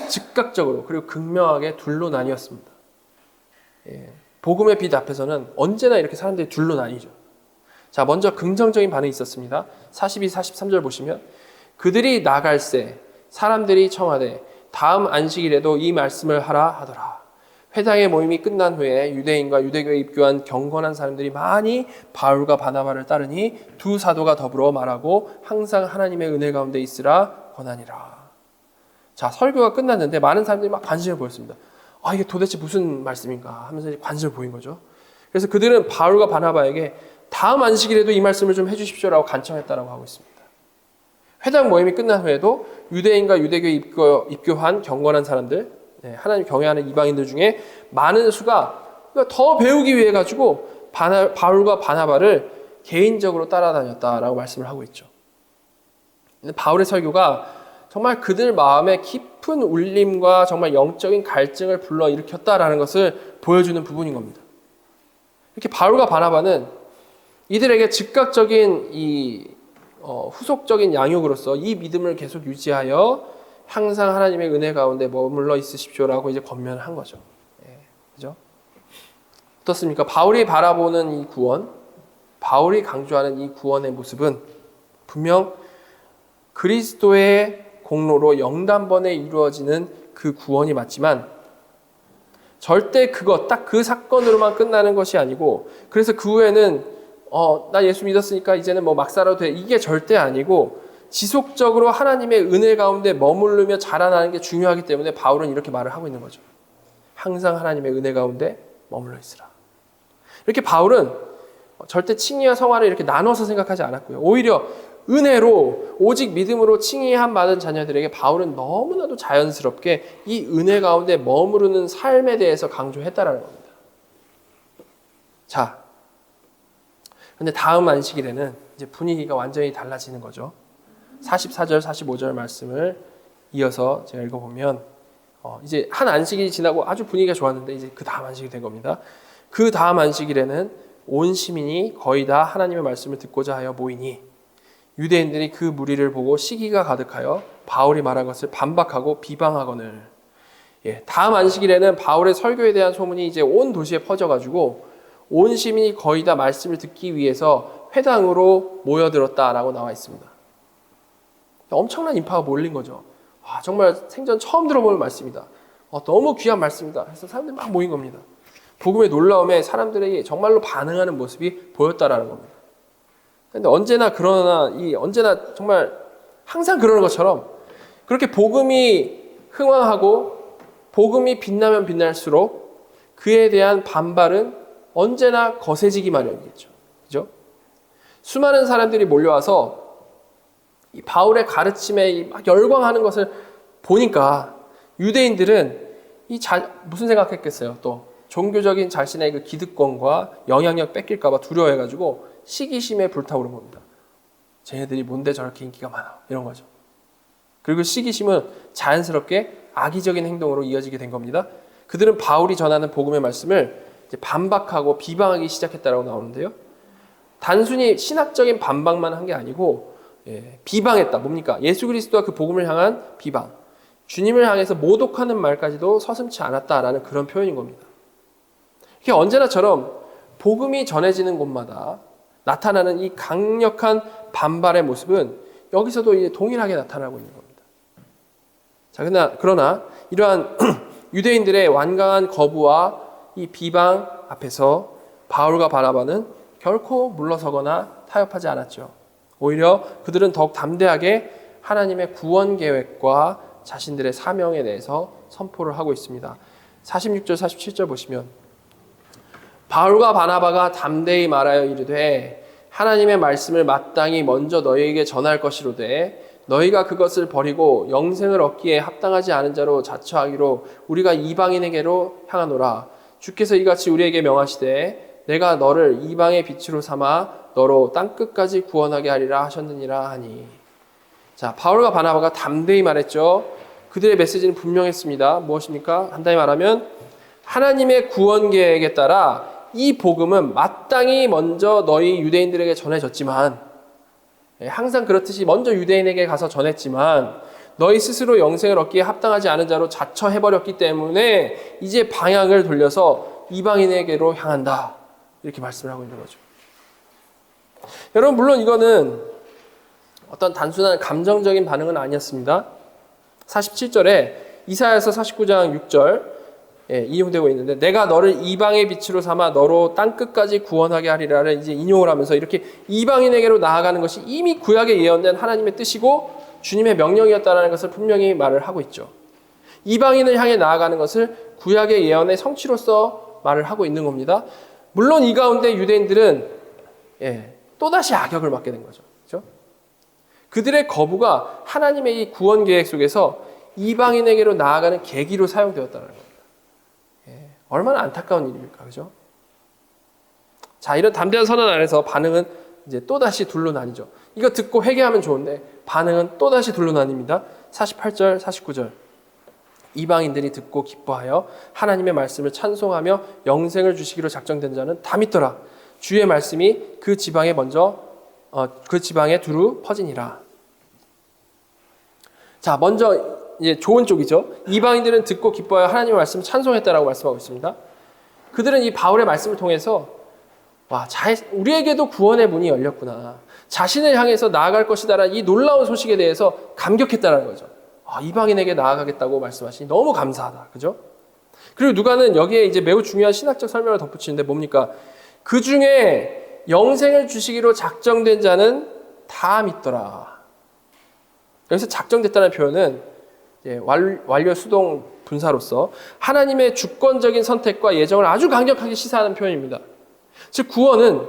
즉각적으로 그리고 극명하게 둘로 나뉘었습니다. 복음의 빛 앞에서는 언제나 이렇게 사람들이 둘로 나뉘죠. 자, 먼저 긍정적인 반응이 있었습니다. 42, 43절 보시면 그들이 나갈새 사람들이 청하되 다음 안식일에도 이 말씀을 하라 하더라. 회당의 모임이 끝난 후에 유대인과 유대교에 입교한 경건한 사람들이 많이 바울과 바나바를 따르니 두 사도가 더불어 말하고 항상 하나님의 은혜 가운데 있으라 권하니라. 자, 설교가 끝났는데 많은 사람들이 막 관심을 보였습니다. 아, 이게 도대체 무슨 말씀인가 하면서 관심을 보인 거죠. 그래서 그들은 바울과 바나바에게 다음 안식일에도 이 말씀을 좀 해주십시오라고 간청했다라고 하고 있습니다. 회당 모임이 끝난 후에도 유대인과 유대교에 입교한 경건한 사람들, 하나님 경외하는 이방인들 중에 많은 수가 더 배우기 위해 가지고 바울과 바나바를 개인적으로 따라다녔다라고 말씀을 하고 있죠. 근데 바울의 설교가 정말 그들 마음에 깊은 울림과 정말 영적인 갈증을 불러일으켰다라는 것을 보여주는 부분인 겁니다. 이렇게 바울과 바나바는 이들에게 즉각적인 후속적인 양육으로서 이 믿음을 계속 유지하여 항상 하나님의 은혜 가운데 머물러 있으십시오라고 이제 권면을 한 거죠. 그죠? 어떻습니까? 바울이 바라보는 이 구원, 바울이 강조하는 이 구원의 모습은 분명 그리스도의 공로로 영단번에 이루어지는 그 구원이 맞지만 절대 딱 그 사건으로만 끝나는 것이 아니고 그래서 그 후에는 나 예수 믿었으니까 이제는 막 살아도 돼. 이게 절대 아니고 지속적으로 하나님의 은혜 가운데 머무르며 자라나는 게 중요하기 때문에 바울은 이렇게 말을 하고 있는 거죠. 항상 하나님의 은혜 가운데 머물러 있으라. 이렇게 바울은 절대 칭의와 성화를 이렇게 나눠서 생각하지 않았고요. 오히려 은혜로 오직 믿음으로 칭의함 받은 자녀들에게 바울은 너무나도 자연스럽게 이 은혜 가운데 머무르는 삶에 대해서 강조했다라는 겁니다. 자, 근데 다음 안식일에는 이제 분위기가 완전히 달라지는 거죠. 44절, 45절 말씀을 이어서 제가 읽어보면 이제 한 안식일이 지나고 아주 분위기가 좋았는데 이제 그 다음 안식일이 된 겁니다. 그 다음 안식일에는 온 시민이 거의 다 하나님의 말씀을 듣고자 하여 모이니 유대인들이 그 무리를 보고 시기가 가득하여 바울이 말한 것을 반박하고 비방하거늘. 다음 안식일에는 바울의 설교에 대한 소문이 이제 온 도시에 퍼져가지고 온 시민이 거의 다 말씀을 듣기 위해서 회당으로 모여들었다라고 나와 있습니다. 엄청난 인파가 몰린 거죠. 정말 생전 처음 들어보는 말씀이다. 너무 귀한 말씀이다. 그래서 사람들이 막 모인 겁니다. 복음의 놀라움에 사람들에게 정말로 반응하는 모습이 보였다라는 겁니다. 그런데 언제나 정말 항상 그러는 것처럼 그렇게 복음이 흥왕하고 복음이 빛나면 빛날수록 그에 대한 반발은 언제나 거세지기 마련이겠죠. 그죠? 수많은 사람들이 몰려와서 이 바울의 가르침에 막 열광하는 것을 보니까 유대인들은 무슨 생각했겠어요? 또 종교적인 자신의 그 기득권과 영향력 뺏길까봐 두려워해가지고 시기심에 불타오른 겁니다. 쟤네들이 뭔데 저렇게 인기가 많아? 이런 거죠. 그리고 시기심은 자연스럽게 악의적인 행동으로 이어지게 된 겁니다. 그들은 바울이 전하는 복음의 말씀을 이제 반박하고 비방하기 시작했다라고 나오는데요. 단순히 신학적인 반박만 한 게 아니고 비방했다. 뭡니까? 예수 그리스도와 그 복음을 향한 비방. 주님을 향해서 모독하는 말까지도 서슴지 않았다라는 그런 표현인 겁니다. 이게 언제나처럼 복음이 전해지는 곳마다 나타나는 이 강력한 반발의 모습은 여기서도 이제 동일하게 나타나고 있는 겁니다. 자, 그러나 이러한 유대인들의 완강한 거부와 이 비방 앞에서 바울과 바나바는 결코 물러서거나 타협하지 않았죠. 오히려 그들은 더욱 담대하게 하나님의 구원 계획과 자신들의 사명에 대해서 선포를 하고 있습니다. 46절, 47절 보시면 바울과 바나바가 담대히 말하여 이르되 하나님의 말씀을 마땅히 먼저 너희에게 전할 것이로되 너희가 그것을 버리고 영생을 얻기에 합당하지 않은 자로 자처하기로 우리가 이방인에게로 향하노라. 주께서 이같이 우리에게 명하시되 내가 너를 이방의 빛으로 삼아 너로 땅끝까지 구원하게 하리라 하셨느니라 하니. 자, 바울과 바나바가 담대히 말했죠. 그들의 메시지는 분명했습니다. 무엇입니까? 간단히 말하면 하나님의 구원 계획에 따라 이 복음은 마땅히 먼저 너희 유대인들에게 전해졌지만 항상 그렇듯이 먼저 유대인에게 가서 전했지만 너희 스스로 영생을 얻기에 합당하지 않은 자로 자처해버렸기 때문에 이제 방향을 돌려서 이방인에게로 향한다. 이렇게 말씀을 하고 있는 거죠. 여러분, 물론 이거는 어떤 단순한 감정적인 반응은 아니었습니다. 47절에 이사야서 49장 6절 인용되고 있는데 내가 너를 이방의 빛으로 삼아 너로 땅끝까지 구원하게 하리라를 이제 인용을 하면서 이렇게 이방인에게로 나아가는 것이 이미 구약에 예언된 하나님의 뜻이고 주님의 명령이었다는 것을 분명히 말을 하고 있죠. 이방인을 향해 나아가는 것을 구약의 예언의 성취로서 말을 하고 있는 겁니다. 물론 이 가운데 유대인들은 또다시 악역을 맡게 된 거죠. 그렇죠? 그들의 거부가 하나님의 이 구원 계획 속에서 이방인에게로 나아가는 계기로 사용되었다는 겁니다. 얼마나 안타까운 일입니까? 그죠? 자, 이런 담대한 선언 안에서 반응은 이제 또다시 둘로 나뉘죠. 이거 듣고 회개하면 좋은데 반응은 또다시 둘로 나뉩니다. 48절, 49절. 이방인들이 듣고 기뻐하여 하나님의 말씀을 찬송하며 영생을 주시기로 작정된 자는 다 믿더라. 주의 말씀이 그 지방에 두루 퍼지니라. 자, 먼저 이제 좋은 쪽이죠. 이방인들은 듣고 기뻐하여 하나님의 말씀을 찬송했다라고 말씀하고 있습니다. 그들은 이 바울의 말씀을 통해서 우리에게도 구원의 문이 열렸구나. 자신을 향해서 나아갈 것이다라는 이 놀라운 소식에 대해서 감격했다는 거죠. 이방인에게 나아가겠다고 말씀하시니 너무 감사하다. 그죠? 그리고 누가는 여기에 이제 매우 중요한 신학적 설명을 덧붙이는데 뭡니까? 그 중에 영생을 주시기로 작정된 자는 다 믿더라. 여기서 작정됐다는 표현은 완료 수동 분사로서 하나님의 주권적인 선택과 예정을 아주 강력하게 시사하는 표현입니다. 즉 구원은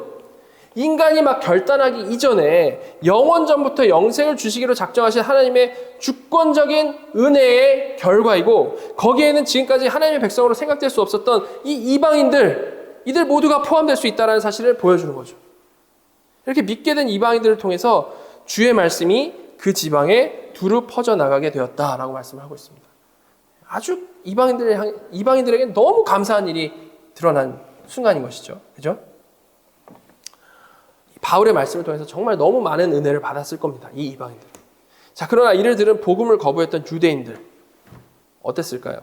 인간이 막 결단하기 이전에 영원 전부터 영생을 주시기로 작정하신 하나님의 주권적인 은혜의 결과이고 거기에는 지금까지 하나님의 백성으로 생각될 수 없었던 이 이들 모두가 포함될 수 있다는 사실을 보여주는 거죠. 이렇게 믿게 된 이방인들을 통해서 주의 말씀이 그 지방에 두루 퍼져나가게 되었다라고 말씀을 하고 있습니다. 아주 이방인들에게 너무 감사한 일이 드러난 순간인 것이죠. 그죠? 바울의 말씀을 통해서 정말 너무 많은 은혜를 받았을 겁니다. 이 이방인들. 자, 그러나 이를 들은 복음을 거부했던 유대인들 어땠을까요?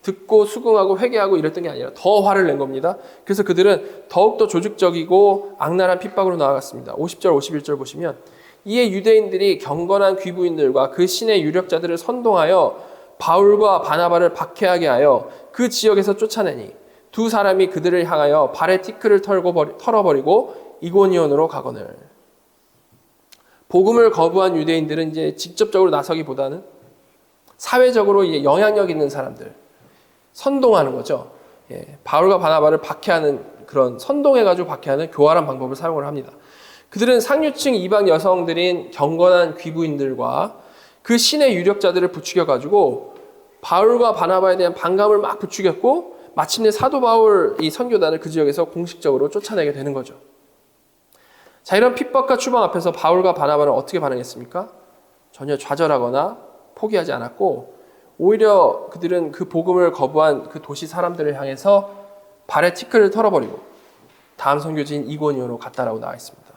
듣고 수긍하고 회개하고 이랬던 게 아니라 더 화를 낸 겁니다. 그래서 그들은 더욱더 조직적이고 악랄한 핍박으로 나아갔습니다. 50절 51절 보시면 이에 유대인들이 경건한 귀부인들과 그 신의 유력자들을 선동하여 바울과 바나바를 박해하게 하여 그 지역에서 쫓아내니 두 사람이 그들을 향하여 발에 티끌을 털어버리고 이고니온으로 가거늘. 복음을 거부한 유대인들은 이제 직접적으로 나서기보다는 사회적으로 영향력 있는 사람들 선동하는 거죠. 바울과 바나바를 박해하는 그런 선동해가지고 박해하는 교활한 방법을 사용을 합니다. 그들은 상류층 이방 여성들인 경건한 귀부인들과 그 신의 유력자들을 부추겨가지고 바울과 바나바에 대한 반감을 막 부추겼고 마침내 사도 바울 이 선교단을 그 지역에서 공식적으로 쫓아내게 되는 거죠. 자, 이런 핍박과 추방 앞에서 바울과 바나바는 어떻게 반응했습니까? 전혀 좌절하거나 포기하지 않았고 오히려 그들은 그 복음을 거부한 그 도시 사람들을 향해서 발에 티끌을 털어버리고 다음 선교지인 이고니온으로 갔다라고 나와 있습니다.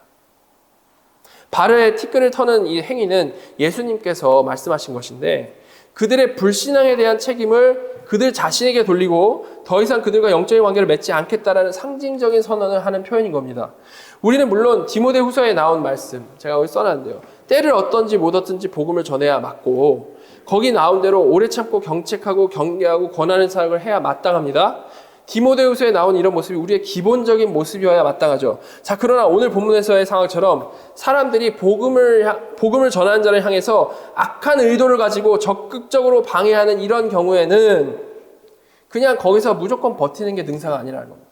발에 티끌을 터는 이 행위는 예수님께서 말씀하신 것인데 그들의 불신앙에 대한 책임을 그들 자신에게 돌리고 더 이상 그들과 영적인 관계를 맺지 않겠다라는 상징적인 선언을 하는 표현인 겁니다. 우리는 물론 디모데후서에 나온 말씀 제가 여기 써놨는데요. 때를 얻든지 못 얻든지 복음을 전해야 맞고 거기 나온 대로 오래 참고 경책하고 경계하고 권하는 사역을 해야 마땅합니다. 디모데후서에 나온 이런 모습이 우리의 기본적인 모습이어야 마땅하죠. 자, 그러나 오늘 본문에서의 상황처럼 사람들이 복음을 전하는 자를 향해서 악한 의도를 가지고 적극적으로 방해하는 이런 경우에는 그냥 거기서 무조건 버티는 게 능사가 아니라는 겁니다.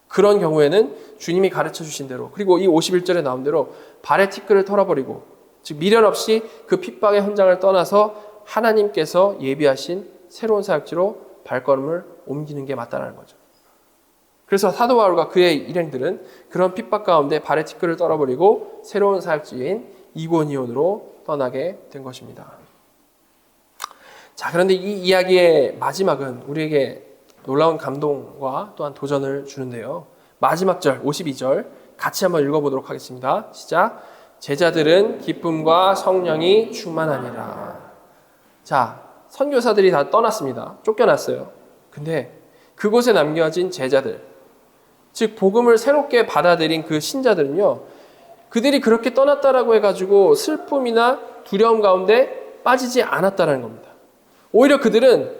그런 경우에는 주님이 가르쳐 주신 대로 그리고 이 51절에 나온 대로 발에 티끌을 털어버리고 즉 미련 없이 그 핍박의 현장을 떠나서 하나님께서 예비하신 새로운 사역지로 발걸음을 옮기는 게 맞다는 거죠. 그래서 사도 바울과 그의 일행들은 그런 핍박 가운데 발에 티끌을 떨어버리고 새로운 사역지인 이고니온으로 떠나게 된 것입니다. 자, 그런데 이 이야기의 마지막은 우리에게 놀라운 감동과 또한 도전을 주는데요. 마지막 절 52절 같이 한번 읽어보도록 하겠습니다. 시작. 제자들은 기쁨과 성령이 충만하니라. 자, 선교사들이 다 떠났습니다. 쫓겨났어요. 근데 그곳에 남겨진 제자들, 즉 복음을 새롭게 받아들인 그 신자들은요, 그들이 그렇게 떠났다라고 해가지고 슬픔이나 두려움 가운데 빠지지 않았다는 겁니다. 오히려 그들은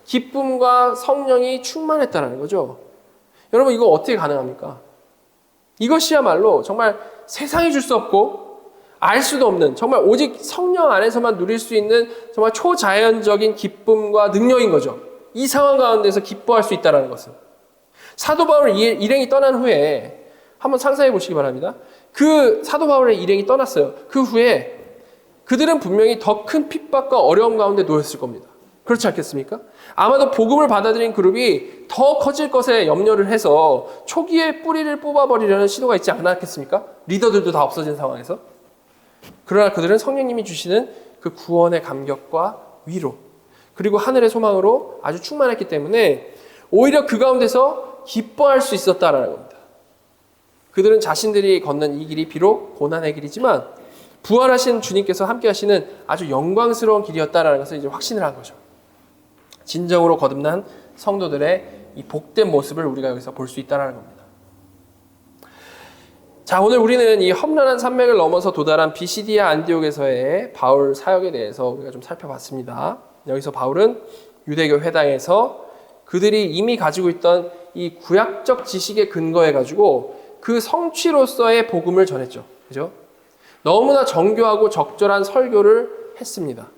기쁨과 성령이 충만했다는 거죠. 여러분, 이거 어떻게 가능합니까? 이것이야말로 정말 세상이 줄 수 없고 알 수도 없는 정말 오직 성령 안에서만 누릴 수 있는 정말 초자연적인 기쁨과 능력인 거죠. 이 상황 가운데서 기뻐할 수 있다는 것은. 사도 바울 일행이 떠난 후에 한번 상상해 보시기 바랍니다. 그 사도 바울의 일행이 떠났어요. 그 후에 그들은 분명히 더 큰 핍박과 어려움 가운데 놓였을 겁니다. 그렇지 않겠습니까? 아마도 복음을 받아들인 그룹이 더 커질 것에 염려를 해서 초기에 뿌리를 뽑아버리려는 시도가 있지 않았겠습니까? 리더들도 다 없어진 상황에서. 그러나 그들은 성령님이 주시는 그 구원의 감격과 위로 그리고 하늘의 소망으로 아주 충만했기 때문에 오히려 그 가운데서 기뻐할 수 있었다라는 겁니다. 그들은 자신들이 걷는 이 길이 비록 고난의 길이지만 부활하신 주님께서 함께 하시는 아주 영광스러운 길이었다라는 것을 이제 확신을 한 거죠. 진정으로 거듭난 성도들의 이 복된 모습을 우리가 여기서 볼 수 있다는 겁니다. 자, 오늘 우리는 이 험난한 산맥을 넘어서 도달한 비시디아 안디옥에서의 바울 사역에 대해서 우리가 좀 살펴봤습니다. 여기서 바울은 유대교 회당에서 그들이 이미 가지고 있던 이 구약적 지식에 근거해가지고 그 성취로서의 복음을 전했죠. 그죠? 너무나 정교하고 적절한 설교를 했습니다.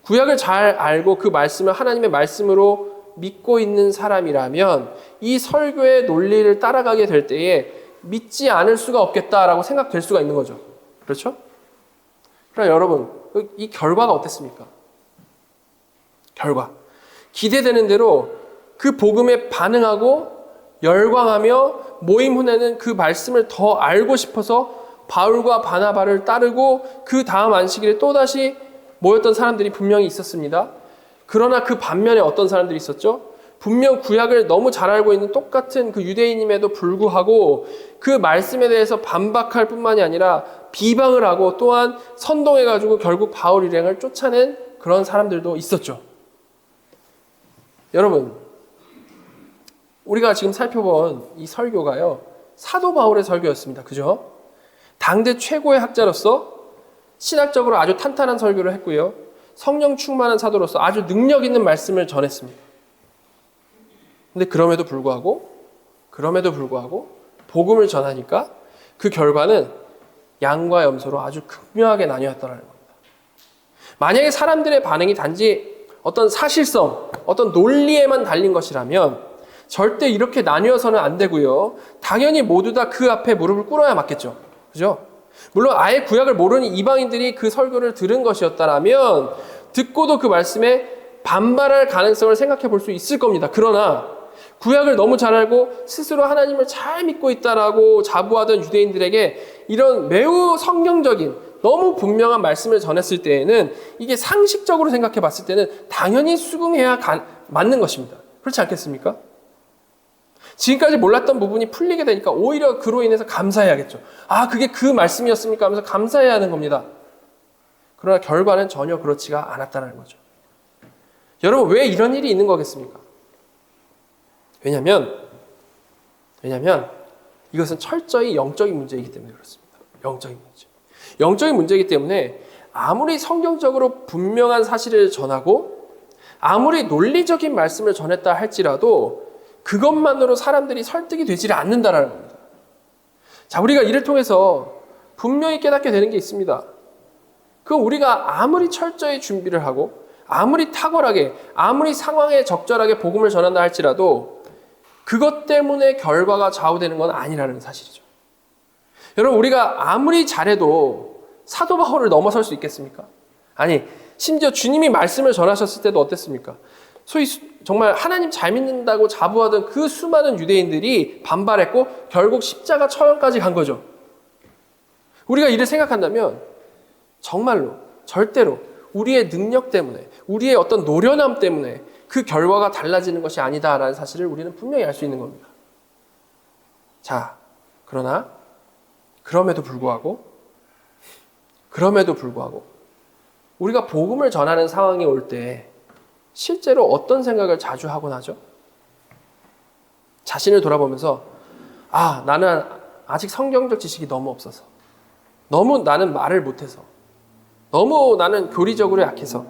구약을 잘 알고 그 말씀을 하나님의 말씀으로 믿고 있는 사람이라면 이 설교의 논리를 따라가게 될 때에 믿지 않을 수가 없겠다라고 생각될 수가 있는 거죠. 그렇죠? 그러나 여러분, 이 결과가 어땠습니까? 결과. 기대되는 대로 그 복음에 반응하고 열광하며 모임 후에는 그 말씀을 더 알고 싶어서 바울과 바나바를 따르고 그 다음 안식일에 또다시 모였던 사람들이 분명히 있었습니다. 그러나 그 반면에 어떤 사람들이 있었죠? 분명 구약을 너무 잘 알고 있는 똑같은 그 유대인임에도 불구하고 그 말씀에 대해서 반박할 뿐만이 아니라 비방을 하고 또한 선동해가지고 결국 바울 일행을 쫓아낸 그런 사람들도 있었죠. 여러분, 우리가 지금 살펴본 이 설교가요, 사도 바울의 설교였습니다. 그죠? 당대 최고의 학자로서 신학적으로 아주 탄탄한 설교를 했고요. 성령 충만한 사도로서 아주 능력 있는 말씀을 전했습니다. 근데 그럼에도 불구하고 복음을 전하니까 그 결과는 양과 염소로 아주 극명하게 나뉘었다는 겁니다. 만약에 사람들의 반응이 단지 어떤 사실성, 어떤 논리에만 달린 것이라면 절대 이렇게 나뉘어서는 안 되고요. 당연히 모두 다 그 앞에 무릎을 꿇어야 맞겠죠. 그죠? 물론 아예 구약을 모르는 이방인들이 그 설교를 들은 것이었다라면 듣고도 그 말씀에 반발할 가능성을 생각해 볼 수 있을 겁니다. 그러나 구약을 너무 잘 알고 스스로 하나님을 잘 믿고 있다라고 자부하던 유대인들에게 이런 매우 성경적인 너무 분명한 말씀을 전했을 때에는 이게 상식적으로 생각해 봤을 때는 당연히 수긍해야 맞는 것입니다. 그렇지 않겠습니까? 지금까지 몰랐던 부분이 풀리게 되니까 오히려 그로 인해서 감사해야겠죠. 아, 그게 그 말씀이었습니까? 하면서 감사해야 하는 겁니다. 그러나 결과는 전혀 그렇지가 않았다는 거죠. 여러분, 왜 이런 일이 있는 거겠습니까? 왜냐하면 이것은 철저히 영적인 문제이기 때문에 그렇습니다. 영적인 문제이기 때문에 아무리 성경적으로 분명한 사실을 전하고 아무리 논리적인 말씀을 전했다 할지라도 그것만으로 사람들이 설득이 되지 않는다라는 겁니다. 자, 우리가 이를 통해서 분명히 깨닫게 되는 게 있습니다. 그건 우리가 아무리 철저히 준비를 하고 아무리 탁월하게 아무리 상황에 적절하게 복음을 전한다 할지라도 그것 때문에 결과가 좌우되는 건 아니라는 사실이죠. 여러분, 우리가 아무리 잘해도 사도 바울을 넘어설 수 있겠습니까? 아니, 심지어 주님이 말씀을 전하셨을 때도 어땠습니까? 소위 정말 하나님 잘 믿는다고 자부하던 그 수많은 유대인들이 반발했고 결국 십자가 처형까지 간 거죠. 우리가 이를 생각한다면 정말로 절대로 우리의 능력 때문에 우리의 어떤 노련함 때문에 그 결과가 달라지는 것이 아니다라는 사실을 우리는 분명히 알 수 있는 겁니다. 자, 그럼에도 불구하고 우리가 복음을 전하는 상황이 올 때 실제로 어떤 생각을 자주 하곤 하죠? 자신을 돌아보면서 나는 아직 성경적 지식이 너무 없어서, 너무 나는 말을 못해서, 너무 나는 교리적으로 약해서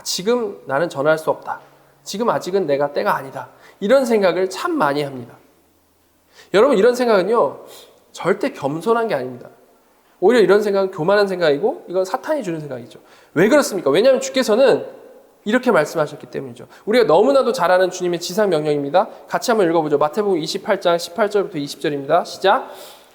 지금 나는 전할 수 없다. 지금 아직은 내가 때가 아니다. 이런 생각을 참 많이 합니다. 여러분, 이런 생각은요 절대 겸손한 게 아닙니다. 오히려 이런 생각은 교만한 생각이고 이건 사탄이 주는 생각이죠. 왜 그렇습니까? 왜냐하면 주께서는 이렇게 말씀하셨기 때문이죠. 우리가 너무나도 잘 아는 주님의 지상 명령입니다. 같이 한번 읽어보죠. 마태복음 28장 18절부터 20절입니다. 시작.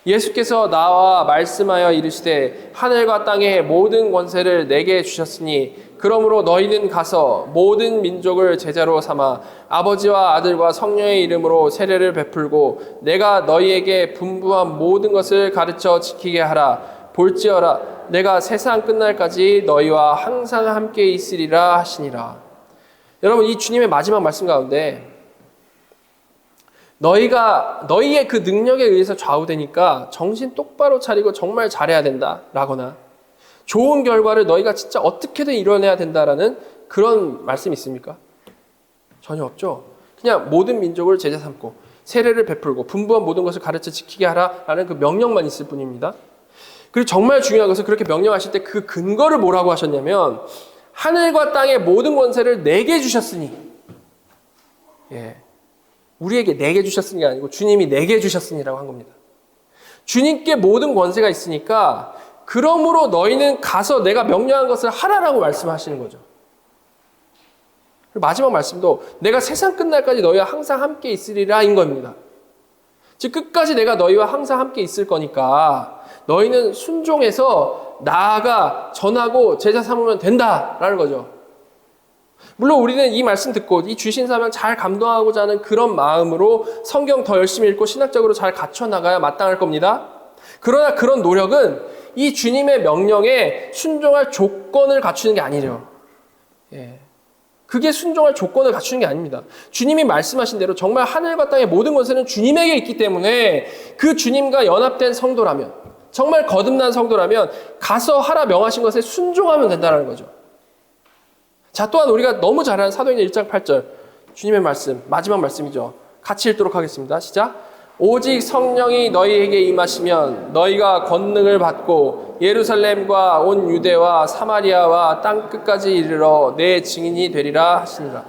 예수께서 나와 말씀하여 이르시되 하늘과 땅의 모든 권세를 내게 주셨으니 그러므로 너희는 가서 모든 민족을 제자로 삼아 아버지와 아들과 성령의 이름으로 세례를 베풀고 내가 너희에게 분부한 모든 것을 가르쳐 지키게 하라. 볼지어라 내가 세상 끝날까지 너희와 항상 함께 있으리라 하시니라. 여러분, 이 주님의 마지막 말씀 가운데 너희의 그 능력에 의해서 좌우되니까 정신 똑바로 차리고 정말 잘해야 된다 라거나 좋은 결과를 너희가 진짜 어떻게든 이뤄내야 된다라는 그런 말씀이 있습니까? 전혀 없죠. 그냥 모든 민족을 제자 삼고 세례를 베풀고 분부한 모든 것을 가르쳐 지키게 하라라는 그 명령만 있을 뿐입니다. 그리고 정말 중요한 것은 그렇게 명령하실 때 그 근거를 뭐라고 하셨냐면 하늘과 땅의 모든 권세를 내게 주셨으니, 우리에게 내게 주셨으니가 아니고 주님이 내게 주셨으니라고 한 겁니다. 주님께 모든 권세가 있으니까 그러므로 너희는 가서 내가 명령한 것을 하라라고 말씀하시는 거죠. 마지막 말씀도 내가 세상 끝날까지 너희와 항상 함께 있으리라인 겁니다. 즉 끝까지 내가 너희와 항상 함께 있을 거니까 너희는 순종해서 나아가 전하고 제자 삼으면 된다라는 거죠. 물론 우리는 이 말씀 듣고 이 주신 사명 잘 감당하고자 하는 그런 마음으로 성경 더 열심히 읽고 신학적으로 잘 갖춰나가야 마땅할 겁니다. 그러나 그런 노력은 이 주님의 명령에 순종할 조건을 갖추는 게 아니래요. 그게 순종할 조건을 갖추는 게 아닙니다. 주님이 말씀하신 대로 정말 하늘과 땅의 모든 권세는 주님에게 있기 때문에 그 주님과 연합된 성도라면, 정말 거듭난 성도라면 가서 하라 명하신 것에 순종하면 된다는 거죠. 자, 또한 우리가 너무 잘 아는 사도행전 1장 8절 주님의 말씀, 마지막 말씀이죠. 같이 읽도록 하겠습니다. 시작. 오직 성령이 너희에게 임하시면 너희가 권능을 받고 예루살렘과 온 유대와 사마리아와 땅 끝까지 이르러 내 증인이 되리라 하시니라.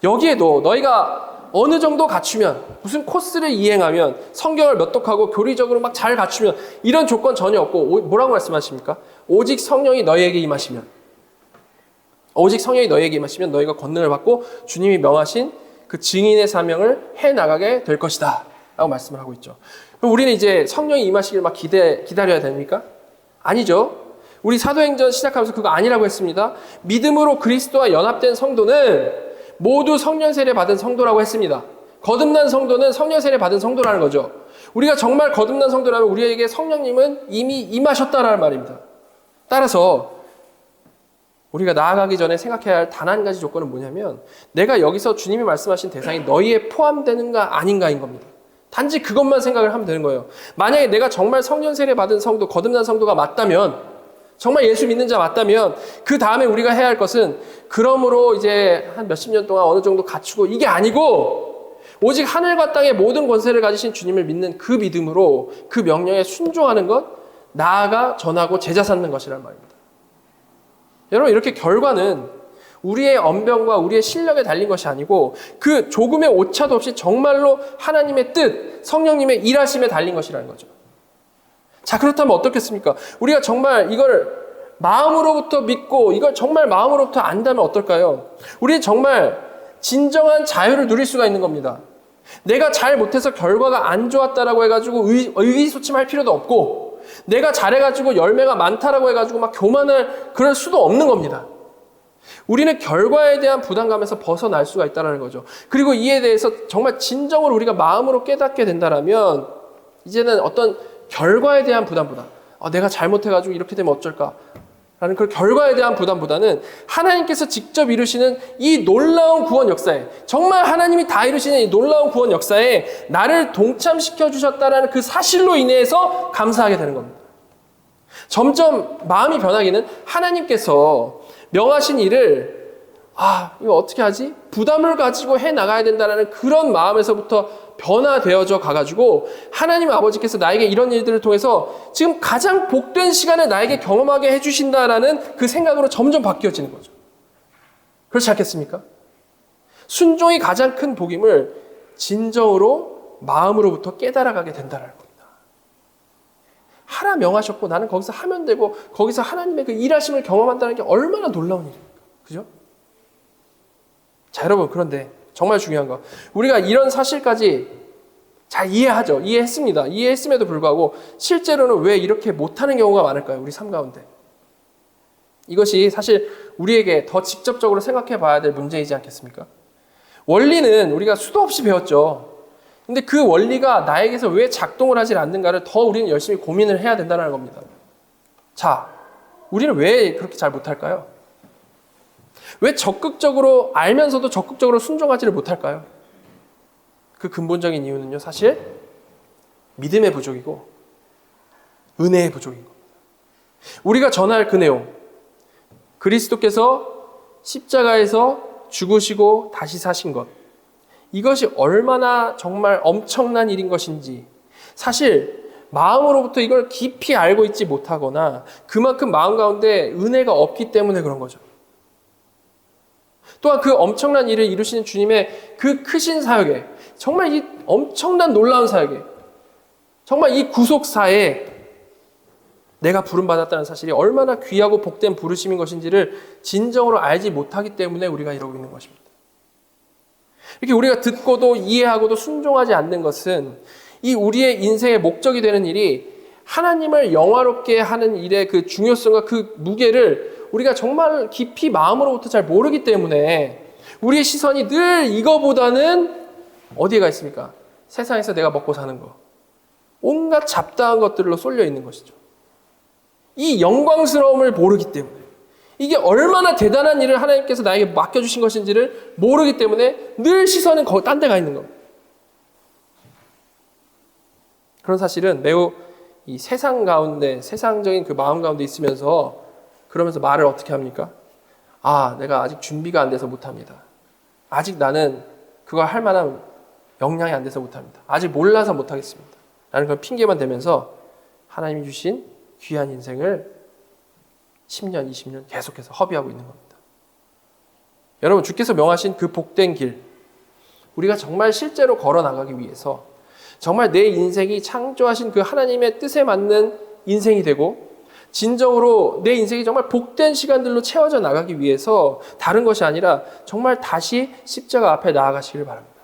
여기에도 너희가 어느 정도 갖추면, 무슨 코스를 이행하면, 성경을 몇 독하고 교리적으로 막 잘 갖추면 이런 조건 전혀 없고 뭐라고 말씀하십니까? 오직 성령이 너희에게 임하시면, 오직 성령이 너희에게 임하시면 너희가 권능을 받고 주님이 명하신 그 증인의 사명을 해나가게 될 것이다 라고 말씀을 하고 있죠. 그럼 우리는 이제 성령이 임하시길 막 기다려야 됩니까? 아니죠. 우리 사도행전 시작하면서 그거 아니라고 했습니다. 믿음으로 그리스도와 연합된 성도는 모두 성령 세례 받은 성도라고 했습니다. 거듭난 성도는 성령 세례 받은 성도라는 거죠. 우리가 정말 거듭난 성도라면 우리에게 성령님은 이미 임하셨다라는 말입니다. 따라서 우리가 나아가기 전에 생각해야 할 단 한 가지 조건은 뭐냐면, 내가 여기서 주님이 말씀하신 대상이 너희에 포함되는가 아닌가인 겁니다. 단지 그것만 생각을 하면 되는 거예요. 만약에 내가 정말 성령 세례 받은 성도, 거듭난 성도가 맞다면, 정말 예수 믿는 자 맞다면, 그 다음에 우리가 해야 할 것은 그러므로 이제 한 몇십 년 동안 어느 정도 갖추고, 이게 아니고 오직 하늘과 땅의 모든 권세를 가지신 주님을 믿는 그 믿음으로 그 명령에 순종하는 것, 나아가 전하고 제자 삼는 것이란 말입니다. 여러분, 이렇게 결과는 우리의 언변과 우리의 실력에 달린 것이 아니고 그 조금의 오차도 없이 정말로 하나님의 뜻, 성령님의 일하심에 달린 것이라는 거죠. 자, 그렇다면 어떻겠습니까? 우리가 정말 이걸 마음으로부터 믿고 이걸 정말 마음으로부터 안다면 어떨까요? 우리는 정말 진정한 자유를 누릴 수가 있는 겁니다. 내가 잘 못해서 결과가 안 좋았다라고 해가지고 의기소침할 필요도 없고, 내가 잘해가지고 열매가 많다라고 해가지고 막 교만할 그럴 수도 없는 겁니다. 우리는 결과에 대한 부담감에서 벗어날 수가 있다는 거죠. 그리고 이에 대해서 정말 진정으로 우리가 마음으로 깨닫게 된다면 이제는 어떤 결과에 대한 부담보다 내가 잘못해가지고 이렇게 되면 어쩔까 라는 그 결과에 대한 부담보다는 하나님께서 직접 이루시는 이 놀라운 구원 역사에, 정말 하나님이 다 이루시는 이 놀라운 구원 역사에 나를 동참시켜 주셨다는 그 사실로 인해서 감사하게 되는 겁니다. 점점 마음이 변하기는 하나님께서 명하신 일을 이거 어떻게 하지? 부담을 가지고 해나가야 된다는 그런 마음에서부터 변화되어져 가가지고 하나님 아버지께서 나에게 이런 일들을 통해서 지금 가장 복된 시간을 나에게 경험하게 해주신다라는 그 생각으로 점점 바뀌어지는 거죠. 그렇지 않겠습니까? 순종이 가장 큰 복임을 진정으로 마음으로부터 깨달아가게 된다는 겁니다. 하라 명하셨고 나는 거기서 하면 되고 거기서 하나님의 그 일하심을 경험한다는 게 얼마나 놀라운 일입니까? 그죠? 자, 여러분, 그런데 정말 중요한 거, 우리가 이런 사실까지 잘 이해하죠. 이해했습니다. 이해했음에도 불구하고 실제로는 왜 이렇게 못하는 경우가 많을까요? 우리 삶 가운데. 이것이 사실 우리에게 더 직접적으로 생각해 봐야 될 문제이지 않겠습니까? 원리는 우리가 수도 없이 배웠죠. 근데 그 원리가 나에게서 왜 작동을 하지 않는가를 더 우리는 열심히 고민을 해야 된다는 겁니다. 자, 우리는 왜 그렇게 잘 못할까요? 왜 적극적으로 알면서도 적극적으로 순종하지를 못할까요? 그 근본적인 이유는요, 사실 믿음의 부족이고 은혜의 부족인 겁니다. 우리가 전할 그 내용, 그리스도께서 십자가에서 죽으시고 다시 사신 것, 이것이 얼마나 정말 엄청난 일인 것인지 사실 마음으로부터 이걸 깊이 알고 있지 못하거나 그만큼 마음 가운데 은혜가 없기 때문에 그런 거죠. 또한 그 엄청난 일을 이루시는 주님의 그 크신 사역에, 정말 이 엄청난 놀라운 사역에, 정말 이 구속사에 내가 부름받았다는 사실이 얼마나 귀하고 복된 부르심인 것인지를 진정으로 알지 못하기 때문에 우리가 이러고 있는 것입니다. 이렇게 우리가 듣고도 이해하고도 순종하지 않는 것은 이 우리의 인생의 목적이 되는 일이 하나님을 영화롭게 하는 일의 그 중요성과 그 무게를 우리가 정말 깊이 마음으로부터 잘 모르기 때문에 우리의 시선이 늘 이거보다는 어디에 가 있습니까? 세상에서 내가 먹고 사는 거, 온갖 잡다한 것들로 쏠려 있는 것이죠. 이 영광스러움을 모르기 때문에, 이게 얼마나 대단한 일을 하나님께서 나에게 맡겨주신 것인지를 모르기 때문에 늘 시선은 딴 데 가 있는 겁니다. 그런 사실은 매우 이 세상 가운데, 세상적인 그 마음 가운데 있으면서 그러면서 말을 어떻게 합니까? 내가 아직 준비가 안 돼서 못합니다. 아직 나는 그걸 할 만한 역량이 안 돼서 못합니다. 아직 몰라서 못하겠습니다. 라는 걸 핑계만 대면서 하나님이 주신 귀한 인생을 10년, 20년 계속해서 허비하고 있는 겁니다. 여러분, 주께서 명하신 그 복된 길, 우리가 정말 실제로 걸어 나가기 위해서 정말 내 인생이 창조하신 그 하나님의 뜻에 맞는 인생이 되고 진정으로 내 인생이 정말 복된 시간들로 채워져 나가기 위해서 다른 것이 아니라 정말 다시 십자가 앞에 나아가시기를 바랍니다.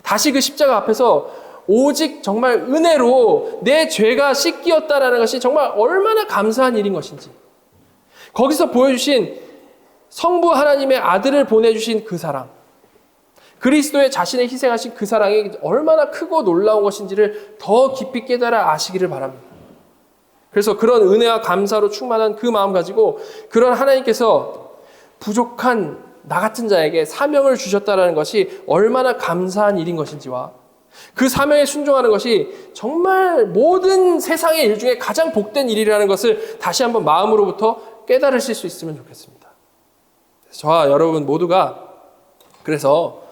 다시 그 십자가 앞에서 오직 정말 은혜로 내 죄가 씻기었다라는 것이 정말 얼마나 감사한 일인 것인지, 거기서 보여주신 성부 하나님의 아들을 보내주신 그 사랑, 그리스도의 자신의 희생하신 그 사랑이 얼마나 크고 놀라운 것인지를 더 깊이 깨달아 아시기를 바랍니다. 그래서 그런 은혜와 감사로 충만한 그 마음 가지고 그런 하나님께서 부족한 나 같은 자에게 사명을 주셨다는 것이 얼마나 감사한 일인 것인지와 그 사명에 순종하는 것이 정말 모든 세상의 일 중에 가장 복된 일이라는 것을 다시 한번 마음으로부터 깨달으실 수 있으면 좋겠습니다. 저와 여러분 모두가 그래서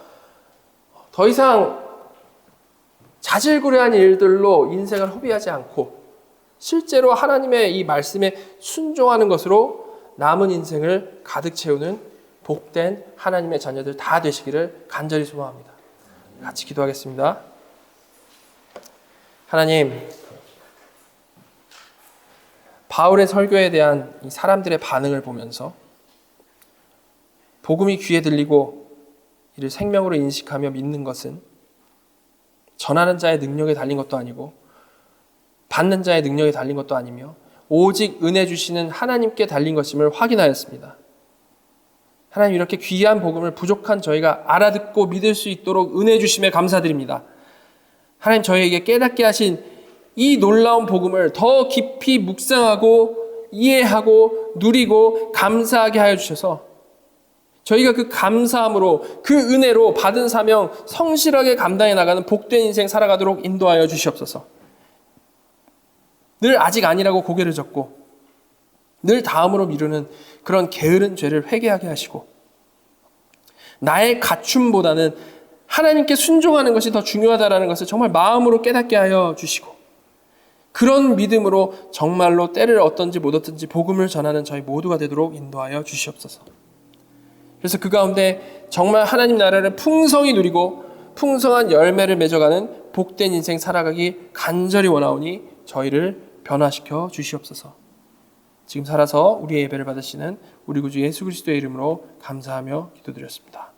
더 이상 자질구레한 일들로 인생을 허비하지 않고 실제로 하나님의 이 말씀에 순종하는 것으로 남은 인생을 가득 채우는 복된 하나님의 자녀들 다 되시기를 간절히 소망합니다. 같이 기도하겠습니다. 하나님, 바울의 설교에 대한 이 사람들의 반응을 보면서 복음이 귀에 들리고 이를 생명으로 인식하며 믿는 것은 전하는 자의 능력에 달린 것도 아니고 받는 자의 능력에 달린 것도 아니며 오직 은혜 주시는 하나님께 달린 것임을 확인하였습니다. 하나님, 이렇게 귀한 복음을 부족한 저희가 알아듣고 믿을 수 있도록 은혜 주심에 감사드립니다. 하나님, 저희에게 깨닫게 하신 이 놀라운 복음을 더 깊이 묵상하고 이해하고 누리고 감사하게 하여 주셔서 저희가 그 감사함으로 그 은혜로 받은 사명 성실하게 감당해 나가는 복된 인생 살아가도록 인도하여 주시옵소서. 늘 아직 아니라고 고개를 젓고 늘 다음으로 미루는 그런 게으른 죄를 회개하게 하시고 나의 갖춤보다는 하나님께 순종하는 것이 더 중요하다는 것을 정말 마음으로 깨닫게 하여 주시고 그런 믿음으로 정말로 때를 얻든지 못 얻든지 복음을 전하는 저희 모두가 되도록 인도하여 주시옵소서. 그래서 그 가운데 정말 하나님 나라를 풍성히 누리고 풍성한 열매를 맺어가는 복된 인생 살아가기 간절히 원하오니 저희를 변화시켜 주시옵소서. 지금 살아서 우리의 예배를 받으시는 우리 구주 예수 그리스도의 이름으로 감사하며 기도드렸습니다.